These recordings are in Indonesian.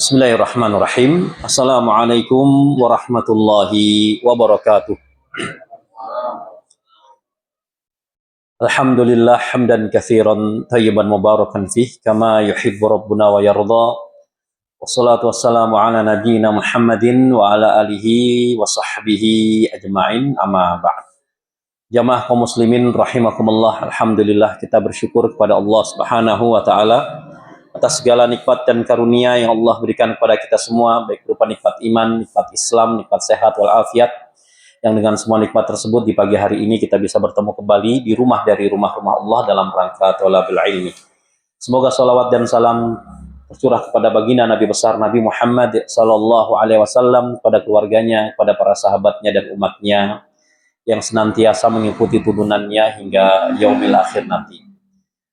Bismillahirrahmanirrahim. Assalamualaikum warahmatullahi wabarakatuh. Alhamdulillah hamdan katsiran thayyiban mubarakan fih kama yuhibbu rabbuna wa yarda. Wassalatu wassalamu ala nabiyyina Muhammadin wa ala alihi wa sahbihi ajma'in, amma ba'd. Jamaah kaum muslimin rahimakumullah, alhamdulillah kita bersyukur kepada Allah Subhanahu wa taala atas segala nikmat dan karunia yang Allah berikan kepada kita semua, baik berupa nikmat iman, nikmat Islam, nikmat sehat walafiat. Yang dengan semua nikmat tersebut di pagi hari ini kita bisa bertemu kembali di rumah dari rumah-rumah Allah dalam rangka thalabul ilmi. Semoga salawat dan salam tercurah kepada baginda Nabi besar Nabi Muhammad sallallahu alaihi wasallam, kepada keluarganya, kepada para sahabatnya dan umatnya yang senantiasa mengikuti tuntunannya hingga yaumil akhir nanti.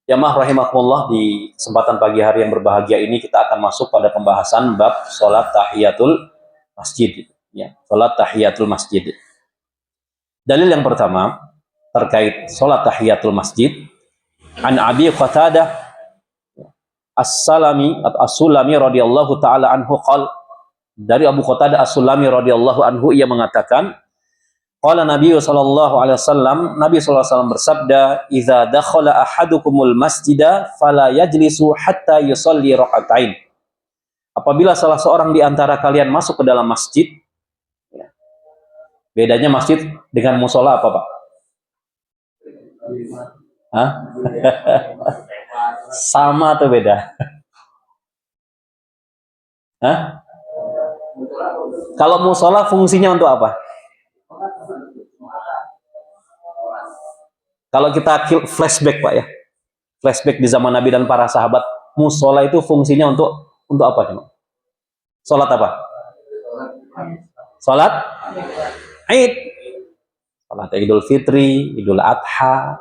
Jamaah rahimakumullah, di kesempatan pagi hari yang berbahagia ini kita akan masuk pada pembahasan bab salat tahiyatul masjid. Ya, salat tahiyatul masjid. Dalil yang pertama terkait salat tahiyatul masjid, an Abi Qatadah As-Sulami atau As-Sulami radhiyallahu taala anhu qala, dari Abu Qatadah As-Sulami radhiyallahu anhu, ia mengatakan, qala Nabi sallallahu alaihi wasallam, Nabi sallallahu alaihi wasallam bersabda, "Idza dakhala ahadukumul masjida fala yajlisu hatta yusalli raka'atain." Apabila salah seorang di antara kalian masuk ke dalam masjid, ya. Bedanya masjid dengan musola apa, Pak? Hah? Sama atau beda? Hah? Kalau musola fungsinya untuk apa? Kalau kita flashback, Pak, ya, flashback di zaman Nabi dan para sahabat, musola itu fungsinya untuk apa, Pak? Salat apa? Salat Id, salat Idul Fitri, Idul Adha,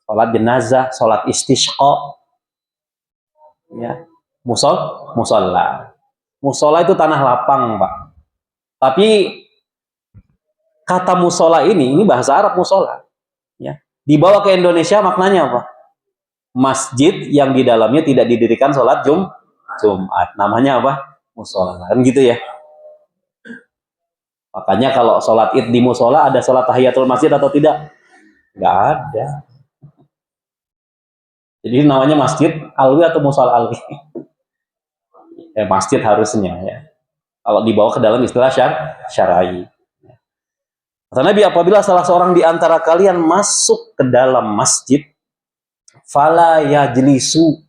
salat jenazah, salat istisqa, ya, musola. Musola itu tanah lapang, Pak. Tapi kata musola ini bahasa Arab musola, ya. Dibawa ke Indonesia maknanya apa? Masjid yang di dalamnya tidak didirikan sholat Jumat. Namanya apa? Musola. Kan gitu ya. Makanya kalau sholat id di musola, ada sholat tahiyatul masjid atau tidak? Nggak ada. Jadi namanya masjid alwi atau musola alwi? Masjid harusnya, ya. Kalau dibawa ke dalam istilah syar'i. Kata Nabi, apabila salah seorang di antara kalian masuk ke dalam masjid, fala yajlisu,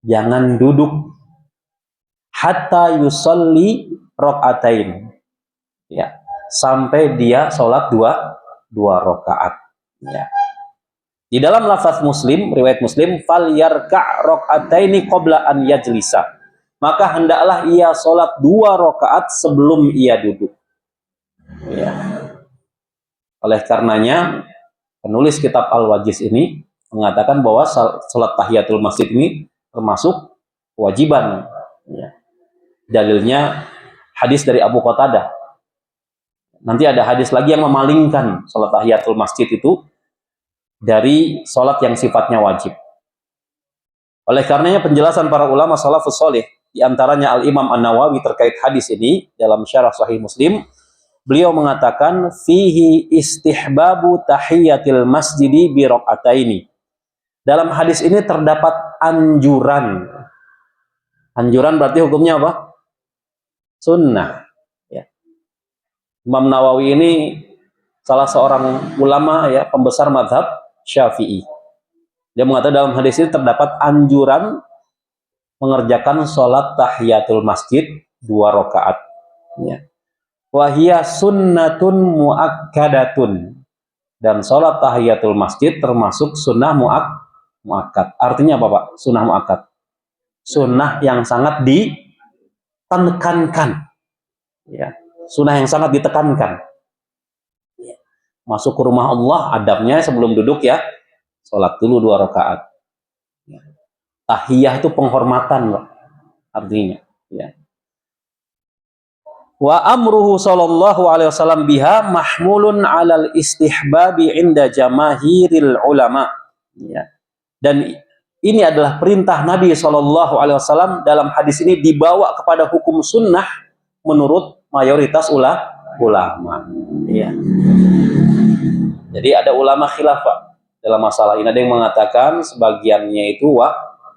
jangan duduk, hatta yusalli raka'atain, ya, sampai dia sholat dua rakaat, ya. Di dalam lafaz Muslim, riwayat Muslim, fal yarka' raka'ataini qabla an yajlisa, maka hendaklah ia sholat 2 rakaat sebelum ia duduk, ya. Oleh karenanya penulis kitab Al-Wajiz ini mengatakan bahwa sholat tahiyatul masjid ini termasuk kewajiban, ya. Dalilnya hadis dari Abu Qatadah. Nanti ada hadis lagi yang memalingkan sholat tahiyatul masjid itu dari sholat yang sifatnya wajib. Oleh karenanya penjelasan para ulama salafus soleh, diantaranya Al-Imam An-Nawawi terkait hadis ini dalam syarah Sahih Muslim, beliau mengatakan fihi istihbabu tahiyatil masjidi bi rakaataini. Dalam hadis ini terdapat anjuran. Anjuran berarti hukumnya apa? Sunnah. Ya. Imam Nawawi ini salah seorang ulama ya, pembesar mazhab Syafi'i. Dia mengatakan dalam hadis ini terdapat anjuran mengerjakan sholat tahiyatul masjid 2 rakaat. Ya. Wahia sunnatun muakkadatun. Dan sholat tahiyatul masjid termasuk sunnah muakkad. Artinya apa Pak? Sunnah muakkad. Sunnah yang sangat ditekankan. Ya. Sunnah yang sangat ditekankan. Ya. Masuk ke rumah Allah, adabnya sebelum duduk ya, sholat dulu 2 rakaat. Ya. Tahiyah itu penghormatan Pak. Artinya. Ya. Wa amruhu sallallahu alaihi wasallam biha mahmulun alal istihbabi inda jamahiril ulama. Ya. Dan ini adalah perintah Nabi sallallahu alaihi wasallam dalam hadis ini dibawa kepada hukum sunnah menurut mayoritas ulama. Ya. Jadi ada ulama khilaf Pak dalam masalah ini. Ada yang mengatakan sebagiannya itu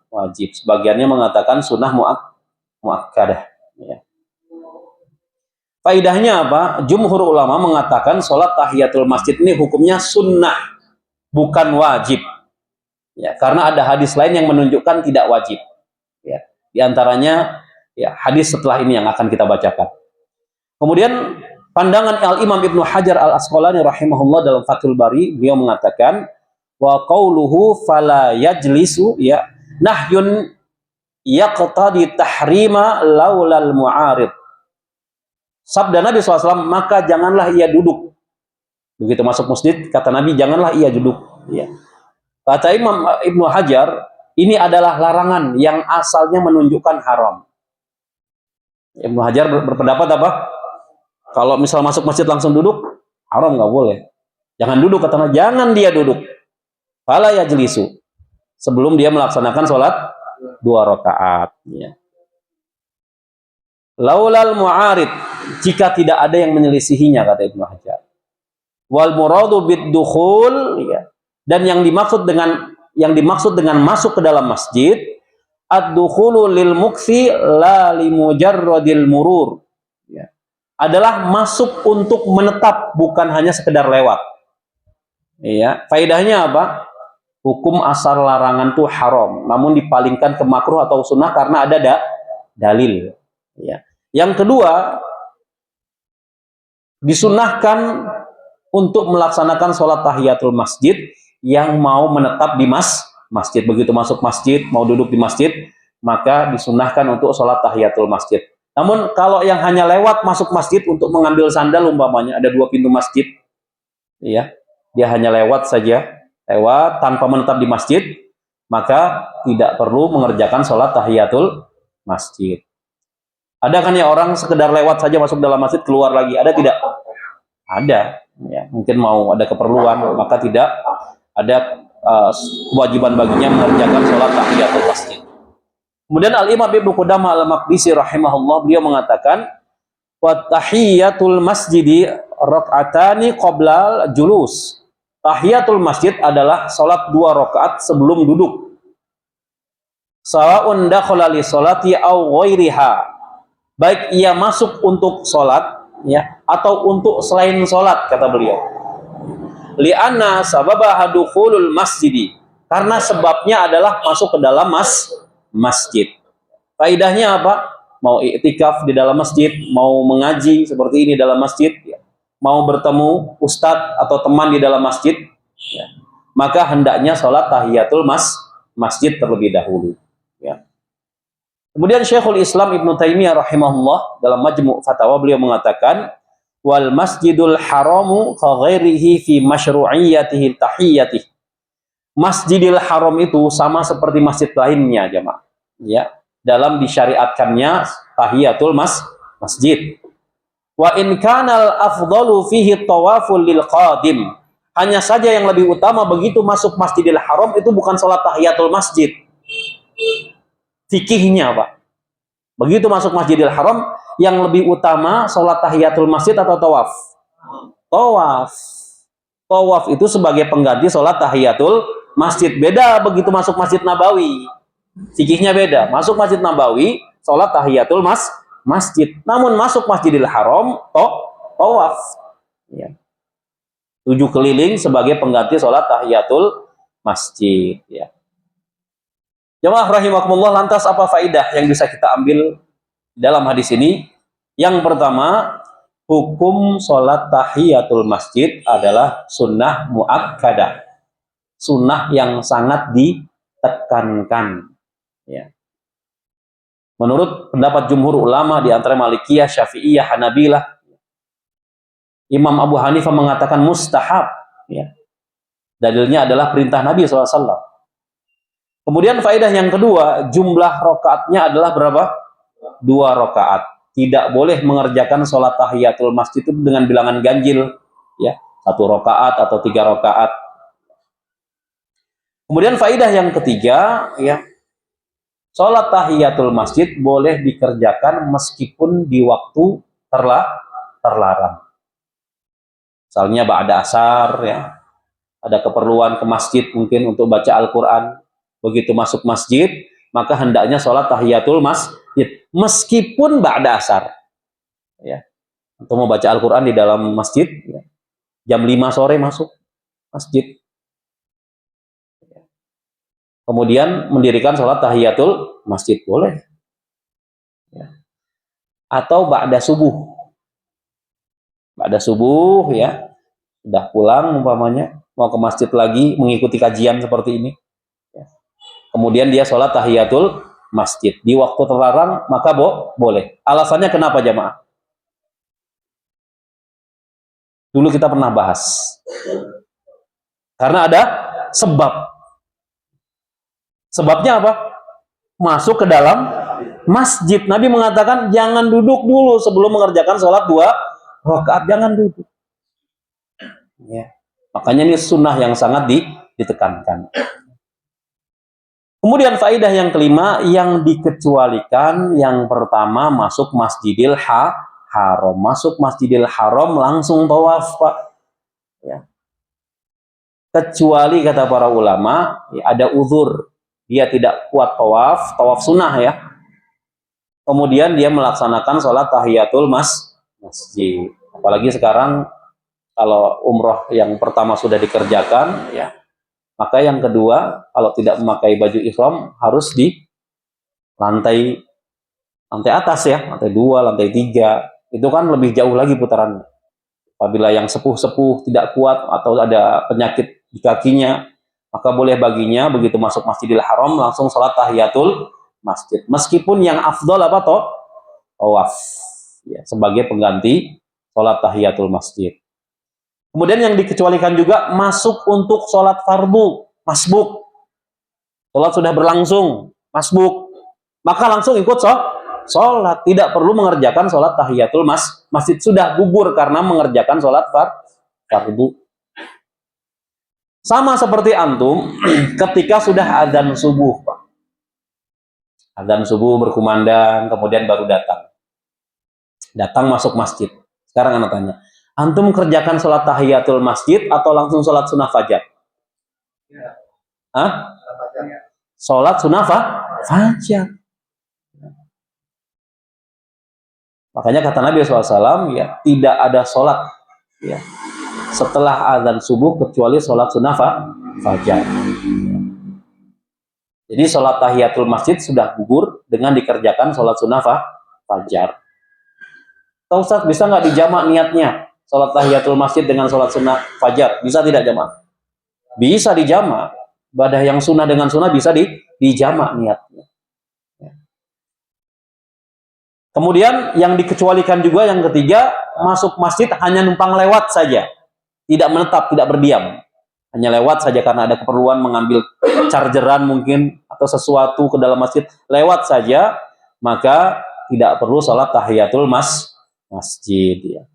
wajib, sebagiannya mengatakan sunnah muakkadah. Ya. Faidahnya apa? Jumhur ulama mengatakan sholat tahiyatul masjid ini hukumnya sunnah, bukan wajib. Ya, karena ada hadis lain yang menunjukkan tidak wajib. Ya, di antaranya ya, hadis setelah ini yang akan kita bacakan. Kemudian pandangan Al-Imam Ibnu Hajar Al-Asqalani rahimahullah dalam Fathul Bari, beliau mengatakan wa qauluhu fala yajlisu ya nahyun yaqtadi tahrima laulal mu'arid. Sabda Nabi SAW, maka janganlah ia duduk. Begitu masuk masjid, kata Nabi, janganlah ia duduk. Ya. Kata Imam Ibnu Hajar, ini adalah larangan yang asalnya menunjukkan haram. Ibnu Hajar berpendapat apa? Kalau misal masuk masjid langsung duduk, haram, nggak boleh. Jangan duduk, kata Nabi, jangan dia duduk. Fala yajlisu. Sebelum dia melaksanakan sholat 2 rakaat. Ya. Laulal mu'arid, jika tidak ada yang menyelisihinya, kata Ibnu Hajar. Wal muradu bid-dukhul, ya. Dan yang dimaksud dengan masuk ke dalam masjid, ad-dukhulu lil mukthi la li mujarradil murur. Ya. Adalah masuk untuk menetap, bukan hanya sekedar lewat. Ya, faedahnya apa? Hukum asal larangan itu haram, namun dipalingkan ke makruh atau sunnah karena ada dalil. Ya. Yang kedua, disunahkan untuk melaksanakan sholat tahiyatul masjid yang mau menetap di masjid. Begitu masuk masjid, mau duduk di masjid, maka disunahkan untuk sholat tahiyatul masjid. Namun kalau yang hanya lewat masuk masjid untuk mengambil sandal, umpamanya ada 2 pintu masjid, ya, dia hanya lewat saja, lewat tanpa menetap di masjid, maka tidak perlu mengerjakan sholat tahiyatul masjid. Ada kan ya orang sekedar lewat saja masuk dalam masjid keluar lagi, ada tidak? Ada, ya, mungkin mau ada keperluan, maka tidak ada kewajiban baginya mengerjakan sholat tahiyatul masjid. Kemudian Al-Imam Ibnu Qudamah Al-Maqdisi rahimahullah, beliau mengatakan wa tahiyatul masjidi rak'atani qoblal julus. Tahiyatul masjid adalah sholat 2 rakaat sebelum duduk. Sawa'un dakhala li sholati aw ghairiha. Baik ia masuk untuk sholat, ya, atau untuk selain sholat, kata beliau. Li'anna sababaha dukhulul masjidi, karena sebabnya adalah masuk ke dalam masjid. Faidahnya apa? Mau iktikaf di dalam masjid, mau mengaji seperti ini dalam masjid, ya, mau bertemu ustadz atau teman di dalam masjid, ya, maka hendaknya sholat tahiyatul masjid terlebih dahulu. Ya. Kemudian Syekhul Islam Ibnu Taimiyah rahimahullah dalam Majmu' Fatawa, beliau mengatakan wal masjidul haramu ka ghairihi fi masyru'iyyatihi tahiyyati. Masjidil Haram itu sama seperti masjid lainnya, jemaah. Ya, dalam disyariatkannya tahiyatul masjid. Wa in kanal afdalu fihi tawaful lil qadim. Hanya saja yang lebih utama begitu masuk Masjidil Haram itu bukan sholat tahiyatul masjid. Fikihnya, Pak. Begitu masuk Masjidil Haram, yang lebih utama sholat tahiyatul masjid atau tawaf? Tawaf. Tawaf itu sebagai pengganti sholat tahiyatul masjid. Beda begitu masuk Masjid Nabawi. Fikihnya beda. Masuk Masjid Nabawi, sholat tahiyatul masjid. Namun masuk Masjidil Haram, tawaf. Ya. 7 keliling sebagai pengganti sholat tahiyatul masjid. Ya. Jemaah rahimakumullah, lantas apa faidah yang bisa kita ambil dalam hadis ini? Yang pertama, hukum sholat tahiyatul masjid adalah sunnah muakkadah, sunnah yang sangat ditekankan. Ya. Menurut pendapat jumhur ulama di antara Malikiyah, Syafi'iyah, Hanabilah, Imam Abu Hanifah mengatakan mustahab. Ya. Dalilnya adalah perintah Nabi SAW. Kemudian faedah yang kedua, jumlah rokaatnya adalah berapa? 2 rokaat. Tidak boleh mengerjakan sholat tahiyatul masjid itu dengan bilangan ganjil, ya, 1 rokaat atau 3 rokaat. Kemudian faedah yang ketiga, ya, sholat tahiyatul masjid boleh dikerjakan meskipun di waktu terlarang. Misalnya ba'da asar, ya, ada keperluan ke masjid mungkin untuk baca Al-Quran. Begitu masuk masjid, maka hendaknya sholat tahiyatul masjid meskipun ba'da asar. Ya. Untuk mau baca Al-Quran di dalam masjid, ya, jam 5 sore masuk masjid. Kemudian mendirikan sholat tahiyatul masjid boleh. Ya. Atau ba'da subuh. Ba'da subuh, ya, sudah pulang umpamanya, mau ke masjid lagi mengikuti kajian seperti ini. Ya. Kemudian dia sholat tahiyatul masjid di waktu terlarang, maka boleh. Alasannya kenapa jamaah? Dulu kita pernah bahas. Karena ada sebab. Sebabnya apa? Masuk ke dalam masjid. Nabi mengatakan jangan duduk dulu sebelum mengerjakan sholat 2 rakaat, jangan duduk. Ya. Makanya ini sunnah yang sangat ditekankan. Kemudian faedah yang kelima yang dikecualikan, yang pertama masuk Masjidil Haram. Masuk Masjidil Haram langsung tawaf, Pak. Ya. Kecuali kata para ulama, ya, ada uzur. Dia tidak kuat tawaf sunnah, ya. Kemudian dia melaksanakan sholat tahiyatul masjid. Apalagi sekarang kalau umroh yang pertama sudah dikerjakan, ya, maka yang kedua kalau tidak memakai baju ihram harus di lantai atas, ya, lantai 2, lantai 3. Itu kan lebih jauh lagi putarannya. Apabila yang sepuh-sepuh tidak kuat atau ada penyakit di kakinya, maka boleh baginya begitu masuk Masjidil Haram langsung sholat tahiyatul masjid. Meskipun yang afdol apa tawaf, ya, sebagai pengganti sholat tahiyatul masjid. Kemudian yang dikecualikan juga masuk untuk sholat fardu, masbuk. Sholat sudah berlangsung, masbuk. Maka langsung ikut sholat. Tidak perlu mengerjakan sholat tahiyatul masjid. Sudah gugur karena mengerjakan sholat fardu. Sama seperti antum ketika sudah adzan subuh, Pak. Adzan subuh berkumandang, kemudian baru datang. Datang masuk masjid. Sekarang anak tanya, antum kerjakan sholat tahiyatul masjid atau langsung sholat sunnah fajar? Ya. Hah? Sholat sunnah fajar. Makanya kata Nabi SAW, ya, tidak ada sholat, ya, setelah adzan subuh kecuali sholat sunnah fajar. Jadi sholat tahiyatul masjid sudah gugur dengan dikerjakan sholat sunnah fajar. Ustaz, bisa nggak dijamak niatnya sholat tahiyatul masjid dengan sholat sunnah fajar? Bisa tidak jamak? Bisa dijamak. Ibadah yang sunnah dengan sunnah bisa dijamak niatnya. Kemudian yang dikecualikan juga yang ketiga, masuk masjid hanya numpang lewat saja, tidak menetap, tidak berdiam, hanya lewat saja karena ada keperluan mengambil chargeran mungkin atau sesuatu ke dalam masjid, lewat saja, maka tidak perlu sholat tahiyatul masjid. Ya.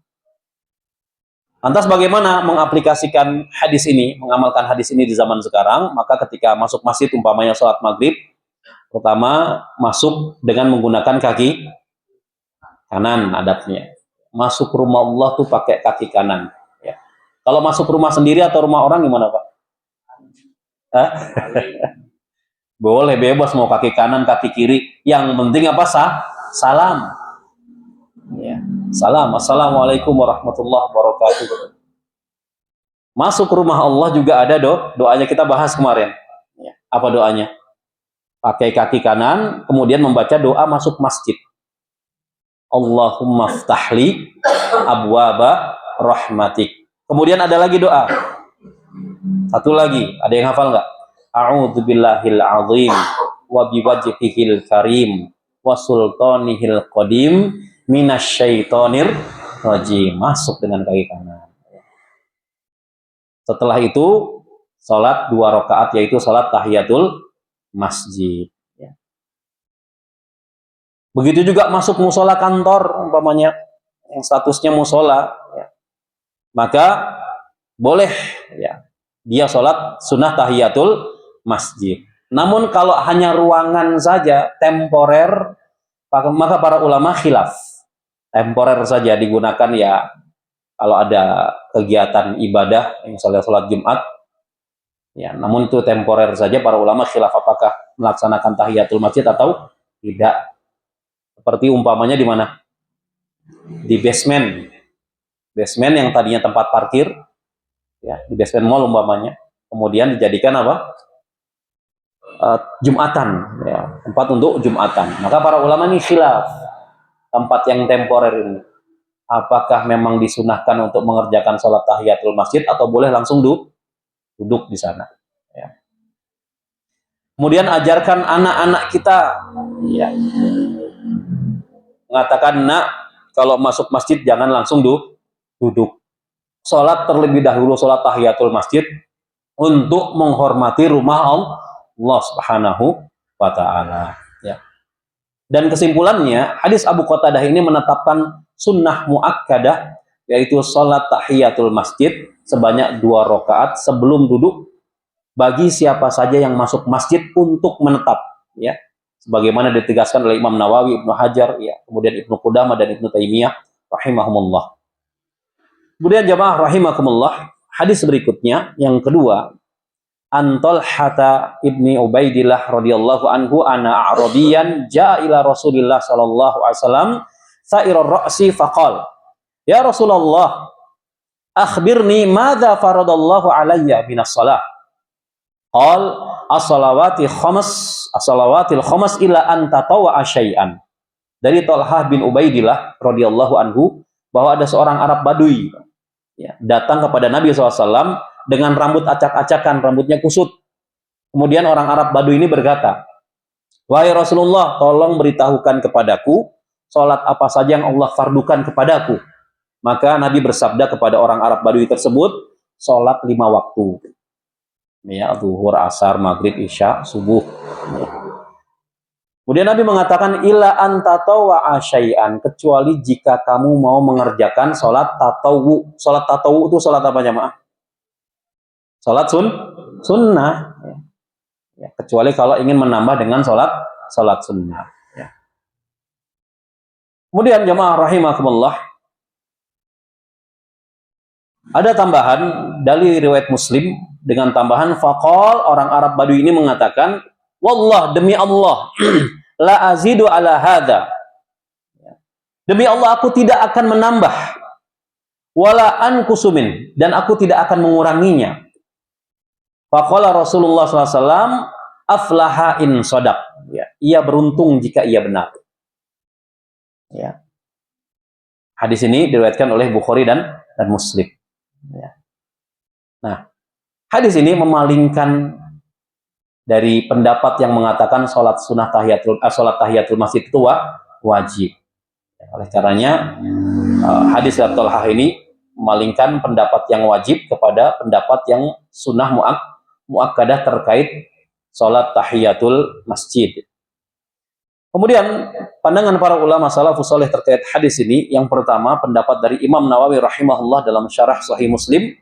Lantas bagaimana mengaplikasikan hadis ini, mengamalkan hadis ini di zaman sekarang? Maka ketika masuk masjid umpamanya sholat maghrib, pertama masuk dengan menggunakan kaki kanan adabnya. Masuk rumah Allah tuh pakai kaki kanan. Ya. Kalau masuk rumah sendiri atau rumah orang gimana Pak? Hah? Boleh bebas mau kaki kanan, kaki kiri. Yang penting apa salam. Ya. Salam. Assalamualaikum warahmatullahi wabarakatuh. Masuk rumah Allah juga ada doanya kita bahas kemarin. Ya. Apa doanya? Pakai kaki kanan, kemudian membaca doa masuk masjid. Allahumma ftahli abwaba rahmatik. Kemudian ada lagi doa. Satu lagi, ada yang hafal nggak? A'udzubillahil azim wa biwajhihil karim wa sultanihil qadim minasyaitonir rajim. Masuk dengan kaki kanan. Setelah itu salat 2 rakaat yaitu salat tahiyatul masjid. Begitu juga masuk musola kantor umpamanya yang statusnya musola, ya. Maka boleh ya dia sholat sunnah tahiyatul masjid. Namun kalau hanya ruangan saja temporer, maka para ulama khilaf. Temporer saja digunakan ya kalau ada kegiatan ibadah, misalnya sholat Jumat, ya. Namun itu temporer saja, para ulama khilaf apakah melaksanakan tahiyatul masjid atau tidak. Seperti umpamanya di mana? Di basement yang tadinya tempat parkir, ya, di basement mall umpamanya, kemudian dijadikan apa? Jumatan, ya, tempat untuk Jumatan. Maka para ulama ini khilaf tempat yang temporer ini, apakah memang disunahkan untuk mengerjakan sholat tahiyatul masjid atau boleh langsung duduk di sana. Ya. Kemudian ajarkan anak-anak kita, ya, mengatakan, nak, kalau masuk masjid jangan langsung duduk. Sholat terlebih dahulu, sholat tahiyatul masjid untuk menghormati rumah Allah Subhanahu wa ta'ala. Ya. Dan kesimpulannya, hadis Abu Qatadah ini menetapkan sunnah muakkadah, yaitu sholat tahiyatul masjid sebanyak 2 rakaat sebelum duduk bagi siapa saja yang masuk masjid untuk menetap. Ya. Sebagaimana ditegaskan oleh Imam Nawawi, Ibnu Hajar, ya, kemudian Ibnu Qudamah dan Ibnu Taimiyah rahimahumullah. Kemudian jamaah rahimakumullah, hadis berikutnya yang kedua, an Talhata ibni Ubaidillah radhiyallahu anhu ana a'rabiyan jaa ila Rasulillah sallallahu alaihi wasallam sa'irar ra'si faqal ya Rasulullah akhbirni madza faradallahu alayya minas shalah. Qal as-salawatil khamas illa an tatawwa syai'an. Dari Talhah bin Ubaidillah radhiyallahu anhu bahwa ada seorang Arab Badui, ya, datang kepada Nabi SAW dengan rambut acak-acakan, rambutnya kusut. Kemudian orang Arab Badui ini berkata, wahai Rasulullah, tolong beritahukan kepadaku sholat apa saja yang Allah fardukan kepadaku. Maka Nabi bersabda kepada orang Arab Badui tersebut, sholat 5 waktu. Ya, zuhur, asar, maghrib, isya, subuh. Ya. Kemudian Nabi mengatakan illa anta tawwa syai'an, kecuali jika kamu mau mengerjakan sholat tatawu. Sholat tatawu itu sholat apa jemaah? Sholat sunnah. Ya. Ya, kecuali kalau ingin menambah dengan sholat sunnah. Ya. Kemudian jemaah rahimakumullah, ada tambahan dari riwayat Muslim dengan tambahan faqal, orang Arab Badui ini mengatakan, wallah, demi Allah, la azidu ala hadza. Demi Allah aku tidak akan menambah, wala ankusumin, dan aku tidak akan menguranginya. Faqala Rasulullah SAW, aflaha in shadaq. Ya, ia beruntung jika ia benar. Ya. Hadis ini diriwayatkan oleh Bukhari dan Muslim. Ya. Nah, hadis ini memalingkan dari pendapat yang mengatakan sholat tahiyatul masjid itu wajib. Oleh karenanya hadis Talhah ini memalingkan pendapat yang wajib kepada pendapat yang sunnah muakkadah terkait sholat tahiyatul masjid. Kemudian pandangan para ulama salafus saleh terkait hadis ini, yang pertama pendapat dari Imam Nawawi rahimahullah dalam syarah Sahih Muslim.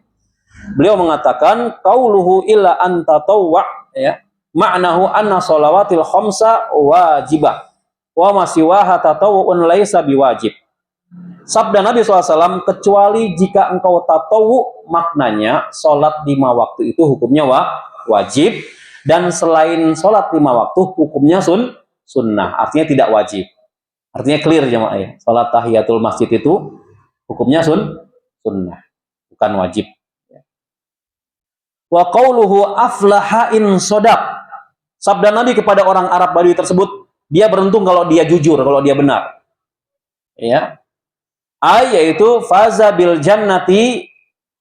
Beliau mengatakan qauluhu illa an tatawwa, ya, ma'nahu anna shalawatil khamsa wajibah wa ma siwaha tatawwu'un laisa biwajib. Sabda Nabi SAW, kecuali jika engkau tatawu, maknanya sholat 5 waktu itu hukumnya wajib, dan selain sholat 5 waktu hukumnya sunnah, artinya tidak wajib. Artinya clear jemaah ya, sholat tahiyatul masjid itu hukumnya sunnah, bukan wajib. Wa qauluhu aflaha in shadaq. Sabda Nabi kepada orang Arab Badui tersebut, dia beruntung kalau dia jujur, kalau dia benar. Ya. Yaitu faza bil jannati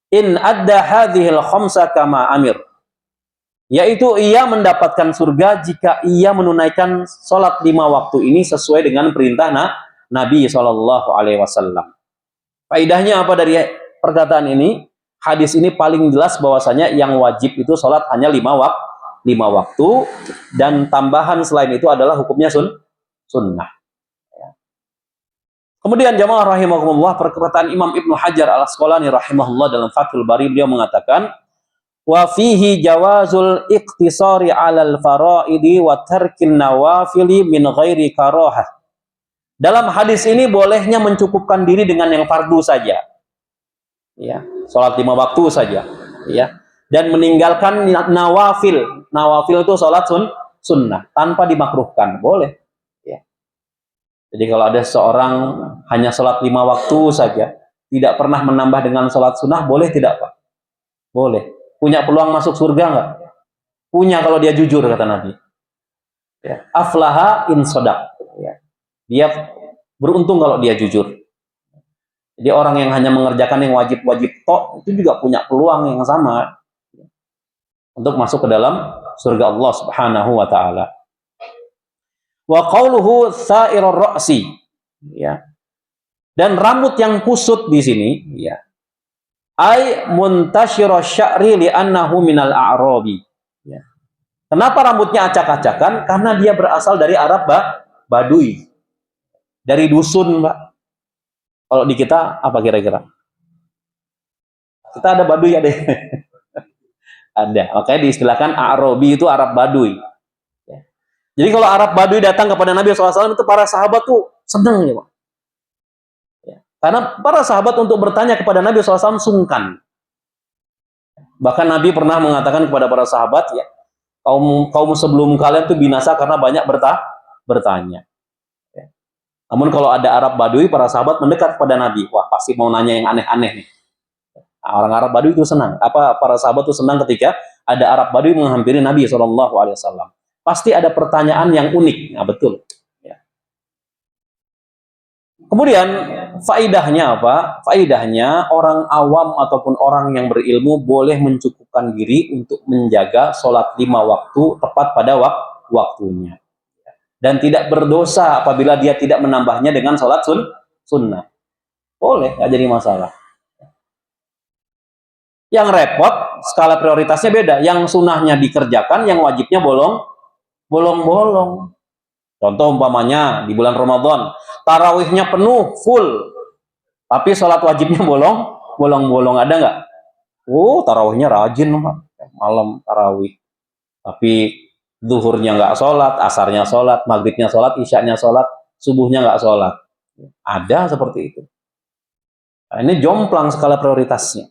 in adda hadhil khamsa kama amir. Yaitu ia mendapatkan surga jika ia menunaikan sholat 5 waktu ini sesuai dengan perintah Nabi SAW. Faedahnya apa dari perkataan ini? Hadis ini paling jelas bahwasanya yang wajib itu sholat hanya 5 waktu, dan tambahan selain itu adalah hukumnya sunnah. Kemudian jamaah rahimahumullah, perkataan Imam Ibnu Hajar al-Asqalani rahimahullah dalam Fathul Bari, beliau mengatakan wa fihi jawazul iqtisari 'alal faraidi wa tarkin nawafili min ghairi karahah. Dalam hadis ini bolehnya mencukupkan diri dengan yang fardu saja. Ya, salat 5 waktu saja, ya. Dan meninggalkan nawafil. Nawafil itu salat sunnah tanpa dimakruhkan, boleh. Ya. Jadi kalau ada seorang hanya salat 5 waktu saja, tidak pernah menambah dengan salat sunnah, boleh tidak, Pak? Boleh. Punya peluang masuk surga enggak? Punya kalau dia jujur, kata Nabi. Ya. Aflaha in shadaq. Ya. Dia beruntung kalau dia jujur. Jadi orang yang hanya mengerjakan yang wajib-wajib tok itu juga punya peluang yang sama untuk masuk ke dalam surga Allah Subhanahu wa taala. Wa qauluhu sa'irur ra'si, ya. Dan rambut yang kusut di sini, ya. Ai muntasyiru sya'ri li'annahu minal a'rabi. Ya. Kenapa rambutnya acak-acakan? Karena dia berasal dari Arab Badui. Dari dusun, Pak. Kalau di kita apa kira-kira? Kita ada Badui ada. Ada. Makanya diistilahkan Arabi itu Arab Badui. Ya. Jadi kalau Arab Badui datang kepada Nabi SAW itu para sahabat tuh senang ya, Pak. Ya. Karena para sahabat untuk bertanya kepada Nabi SAW sungkan. Bahkan Nabi pernah mengatakan kepada para sahabat, ya, kaum sebelum kalian tuh binasa karena banyak bertanya. Namun kalau ada Arab Badui, para sahabat mendekat kepada Nabi. Wah, pasti mau nanya yang aneh-aneh nih. Nah, orang Arab Badui itu senang. Para sahabat itu senang ketika ada Arab Badui menghampiri Nabi SAW. Pasti ada pertanyaan yang unik. Nah, betul. Ya. Kemudian, faidahnya apa? Faidahnya orang awam ataupun orang yang berilmu boleh mencukupkan diri untuk menjaga sholat 5 waktu tepat pada waktunya. Dan tidak berdosa apabila dia tidak menambahnya dengan sholat sunnah. Boleh, nggak jadi masalah. Yang repot, skala prioritasnya beda. Yang sunnahnya dikerjakan, yang wajibnya bolong-bolong. Contoh umpamanya di bulan Ramadan, tarawihnya penuh, full. Tapi sholat wajibnya bolong-bolong. Ada nggak? Tarawihnya rajin, Pak. Malam tarawih. Tapi zuhurnya nggak sholat, asarnya sholat, maghribnya sholat, isyaknya sholat, subuhnya nggak sholat. Ada seperti itu. Nah, ini jomplang skala prioritasnya.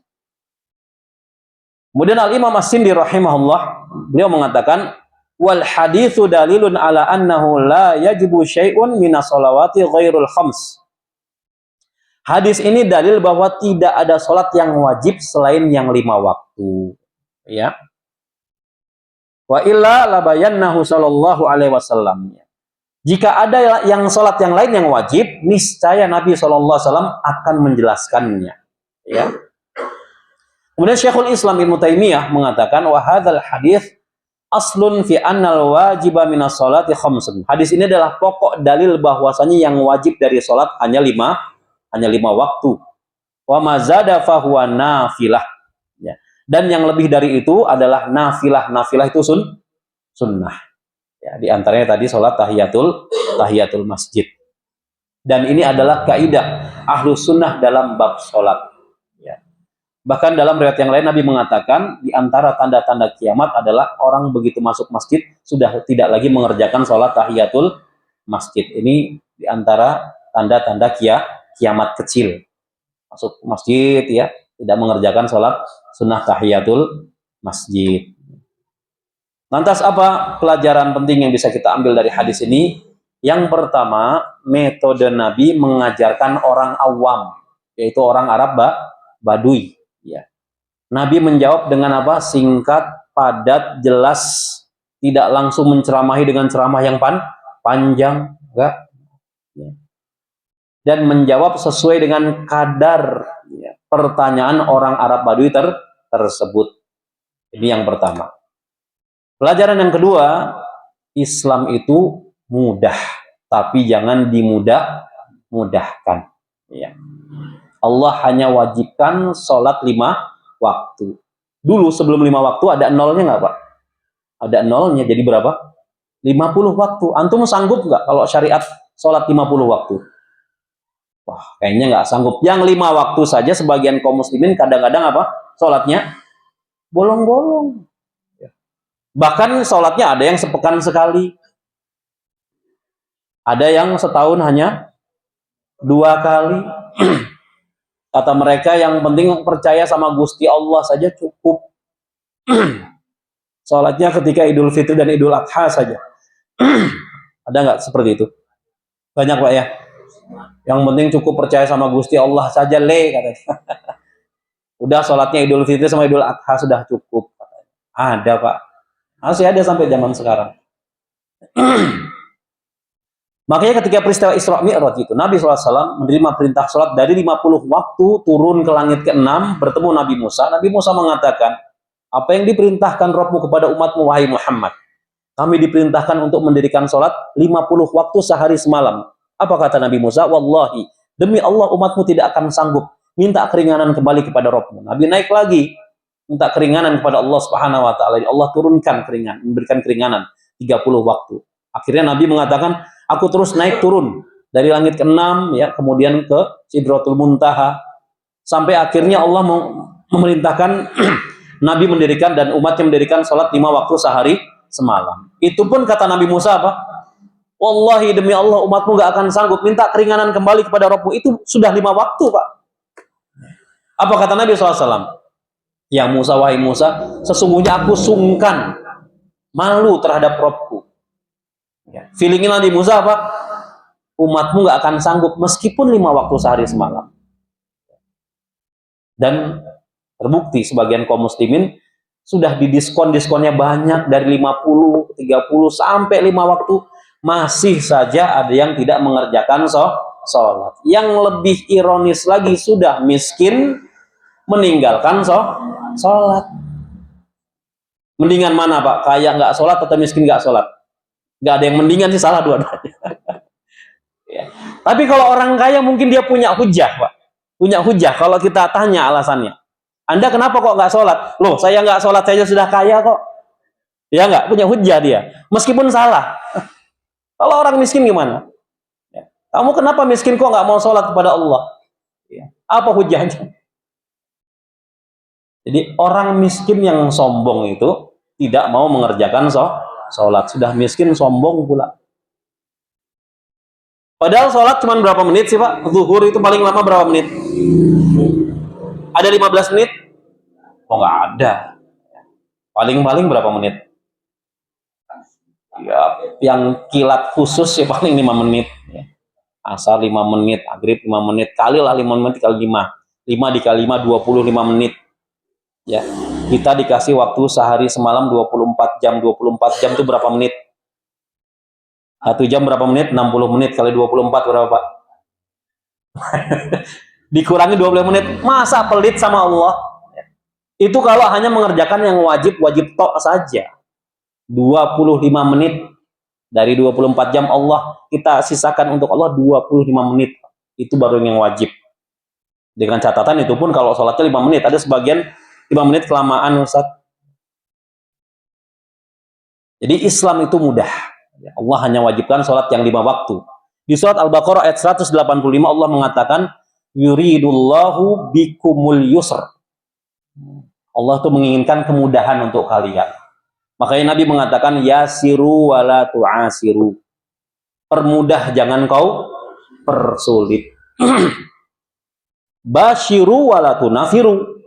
Kemudian Al-Imam As-Sindi rahimahullah, beliau mengatakan, wal haditsu dalilun ala annahu la yajibu syai'un minas sholawati ghairul khams. Hadis ini dalil bahwa tidak ada sholat yang wajib selain yang 5 waktu. Ya. Wa illa labayannahu sallallahu alaihi wasallam. Jika ada yang sholat yang lain yang wajib, niscaya Nabi SAW akan menjelaskannya. Ya. Kemudian Syekhul Islam Ibnu Taimiyah mengatakan wa hadzal hadits aslun fi annal wajiba minas sholati khamsun. Hadis ini adalah pokok dalil bahwasanya yang wajib dari sholat hanya 5 waktu. Wa mazada fahuwa nafilah. Ya. Dan yang lebih dari itu adalah nafilah. Nafilah itu sunnah. Ya, di antaranya tadi sholat tahiyatul masjid. Dan ini adalah kaidah Ahlus Sunnah dalam bab sholat. Ya. Bahkan dalam riwayat yang lain Nabi mengatakan di antara tanda-tanda kiamat adalah orang begitu masuk masjid sudah tidak lagi mengerjakan sholat tahiyatul masjid. Ini di antara tanda-tanda kiamat kecil. Masuk masjid ya, tidak mengerjakan sholat sunnah tahiyatul masjid. Lantas apa pelajaran penting yang bisa kita ambil dari hadis ini? Yang pertama, metode Nabi mengajarkan orang awam, yaitu orang Arab Baduy. Ya. Nabi menjawab dengan apa? Singkat, padat, jelas, tidak langsung menceramahi dengan ceramah yang panjang, enggak. Ya. Dan menjawab sesuai dengan kadar ya, pertanyaan orang Arab Baduy tersebut. Ini yang pertama. Pelajaran yang kedua, Islam itu mudah, tapi jangan dimudahkan. Ya. Allah hanya wajibkan sholat 5 waktu. Dulu sebelum 5 waktu ada nolnya nggak Pak? Ada nolnya, jadi berapa? 50 waktu. Antum sanggup nggak kalau syariat sholat 50 waktu? Wah, kayaknya nggak sanggup. Yang 5 waktu saja sebagian kaum muslimin kadang-kadang apa? Sholatnya bolong-bolong. Bahkan sholatnya ada yang sepekan sekali. Ada yang setahun hanya 2 kali. Kata mereka yang penting percaya sama Gusti Allah saja cukup. Sholatnya ketika Idul Fitri dan Idul Adha saja. Ada nggak seperti itu? Banyak Pak ya? Yang penting cukup percaya sama Gusti Allah saja katanya. Udah sholatnya Idul Fitri sama Idul Adha sudah cukup. Ada Pak. Masih ada sampai zaman sekarang. Makanya ketika peristiwa Isra Mi'raj itu, Nabi SAW menerima perintah sholat dari 50 waktu, turun ke langit ke-6, bertemu Nabi Musa. Nabi Musa mengatakan, apa yang diperintahkan Rabbmu kepada umatmu, wahai Muhammad? Kami diperintahkan untuk mendirikan sholat 50 waktu sehari semalam. Apa kata Nabi Musa? Wallahi, demi Allah umatmu tidak akan sanggup. Minta keringanan kembali kepada Rabbmu. Nabi naik lagi, minta keringanan kepada Allah Subhanahu Wa Taala. Allah turunkan keringanan, memberikan keringanan 30 waktu. Akhirnya Nabi mengatakan, aku terus naik turun dari langit ke-6 ya, kemudian ke Sidratul Muntaha sampai akhirnya Allah memerintahkan Nabi mendirikan dan umatnya mendirikan sholat 5 waktu sehari semalam. Itu pun kata Nabi Musa apa? Wallahi demi Allah umatmu gak akan sanggup, minta keringanan kembali kepada Rabbmu. Itu sudah 5 waktu Pak. Apa kata Nabi SAW? Ya Musa, wahai Musa, sesungguhnya aku sungkan, malu terhadap Rabbku. Ya. Feelingnya Nabi Musa apa? Umatmu gak akan sanggup meskipun 5 waktu sehari semalam. Dan terbukti sebagian kaum muslimin sudah diskonnya banyak dari 50, 30 sampai 5 waktu, masih saja ada yang tidak mengerjakan sholat. Yang lebih ironis lagi, sudah miskin meninggalkan sholat. Mendingan mana Pak? Kaya nggak sholat atau miskin nggak sholat? Nggak ada yang mendingan sih, salah dua-duanya. Ya. Tapi kalau orang kaya mungkin dia punya hujah Pak. Punya hujah kalau kita tanya alasannya. Anda kenapa kok nggak sholat? Loh, saya nggak sholat saja sudah kaya kok. Ya nggak, punya hujah dia. Meskipun salah. Kalau orang miskin gimana? Ya. Kamu kenapa miskin kok nggak mau sholat kepada Allah? Ya. Apa hujahnya? Jadi orang miskin yang sombong itu tidak mau mengerjakan sholat. Sudah miskin sombong pula. Padahal sholat cuma berapa menit sih Pak? Zuhur itu paling lama berapa menit? Ada 15 menit? Oh nggak ada. Paling-paling berapa menit? Ya, yang kilat khusus ya paling 5 menit. Ya. Asar 5 menit, maghrib 5 menit, kalilah 5 menit kali 5. 5 dikali 5, 25 menit. Ya, kita dikasih waktu sehari semalam 24 jam. 24 jam itu berapa menit? 1 jam berapa menit? 60 menit kali 24 berapa Pak? Dikurangi 20 menit. Masa pelit sama Allah? Itu kalau hanya mengerjakan yang wajib tok saja. 25 menit dari 24 jam Allah kita sisakan untuk Allah 25 menit. Itu baru yang wajib. Dengan catatan itu pun kalau sholatnya 5 menit. Ada sebagian 5 menit kelamaan Ustaz. Jadi Islam itu mudah. Allah hanya wajibkan sholat yang 5 waktu. Di surat Al-Baqarah ayat 185 Allah mengatakan yuridullahu bikumul yusr. Allah tuh menginginkan kemudahan untuk kalian. Makanya Nabi mengatakan yasiru wala tu'asiru. Permudah jangan kau persulit. Basyiru wala tunafiru.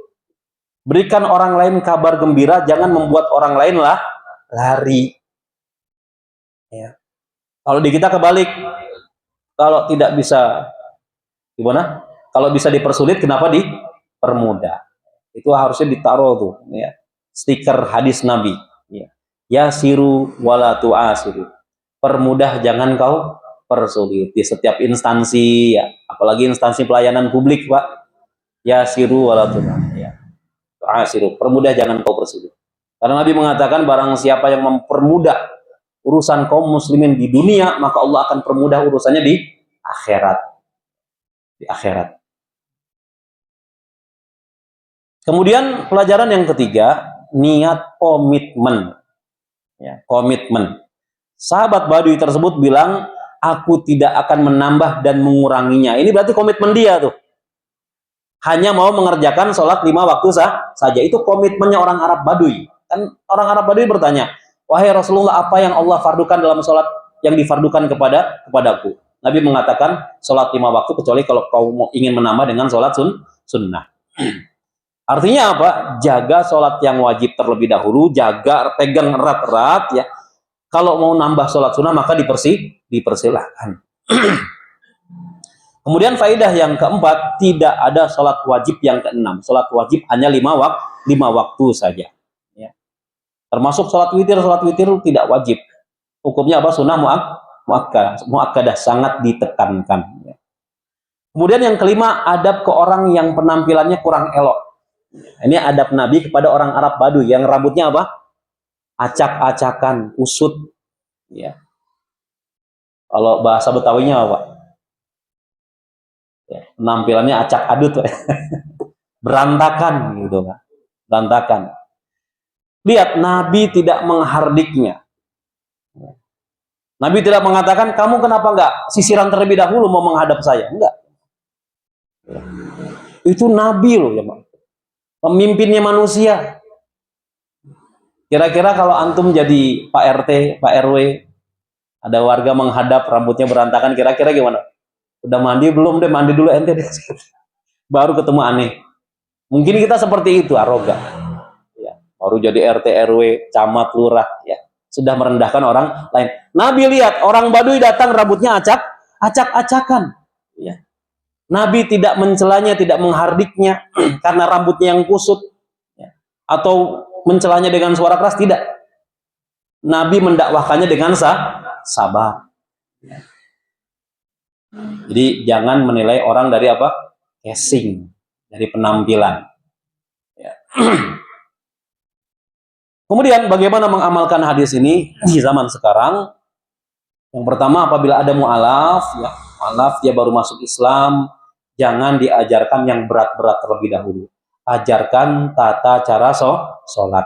Berikan orang lain kabar gembira, jangan membuat orang lain lah lari. Ya. Kalau di kita kebalik, kalau tidak bisa gimana? Kalau bisa dipersulit, kenapa dipermudah? Itu harusnya ditaruh tuh, ya, stiker hadis Nabi. Ya. Yasiru wala tu'asiru. Permudah jangan kau persulit. Di setiap instansi, ya, apalagi instansi pelayanan publik, Pak. Yasiru wala tu'asiru. Permudah jangan kau persulit. Karena Nabi mengatakan barang siapa yang mempermudah urusan kaum muslimin di dunia, maka Allah akan permudah urusannya di akhirat. Di akhirat. Kemudian pelajaran yang ketiga, niat komitmen. Ya, komitmen. Sahabat Badui tersebut bilang, aku tidak akan menambah dan menguranginya. Ini berarti komitmen dia tuh. Hanya mau mengerjakan sholat 5 waktu saja. Itu komitmennya orang Arab Badui. Kan orang Arab Badui bertanya, wahai Rasulullah, apa yang Allah fardukan dalam sholat yang difardukan kepadaku? Nabi mengatakan, sholat 5 waktu kecuali kalau kau ingin menambah dengan sholat sunnah. Artinya apa? Jaga sholat yang wajib terlebih dahulu, jaga, pegang erat-erat, ya. Kalau mau nambah sholat sunnah maka dipersilahkan. Kemudian faedah yang keempat, tidak ada sholat wajib yang keenam. Sholat wajib hanya 5 waktu saja. Ya. Termasuk sholat witir tidak wajib. Hukumnya apa? Sunnah muakkadah, sangat ditekankan. Ya. Kemudian yang kelima, adab ke orang yang penampilannya kurang elok. Ini adab Nabi kepada orang Arab Baduy yang rambutnya apa? Acak-acakan, usut. Ya. Kalau bahasa Betawinya apa? Ya, penampilannya acak adut. Berantakan gitu kan. Berantakan. Lihat, Nabi tidak menghardiknya. Nabi tidak mengatakan, kamu kenapa enggak sisiran terlebih dahulu mau menghadap saya? Enggak. Ya. Itu Nabi loh ya, Pak. Pemimpinnya manusia. Kira-kira kalau antum jadi Pak RT, Pak RW, ada warga menghadap rambutnya berantakan, kira-kira gimana? Udah mandi belum deh? Mandi dulu ente deh. Baru ketemu aneh. Mungkin kita seperti itu, arogan. Ya, baru jadi RT, RW, camat, lurah, ya. Sudah merendahkan orang lain. Nabi lihat orang Baduy datang rambutnya acak-acakan. Ya. Nabi tidak mencelanya, tidak menghardiknya karena rambutnya yang kusut, ya. Atau mencelanya dengan suara keras, tidak. Nabi mendakwahkannya dengan sabar. Ya. Jadi jangan menilai orang dari apa? Casing, dari penampilan. Ya. Kemudian bagaimana mengamalkan hadis ini di zaman sekarang? Yang pertama, apabila ada mu'alaf, ya, mu'alaf dia baru masuk Islam, jangan diajarkan yang berat-berat terlebih dahulu. Ajarkan tata cara sholat.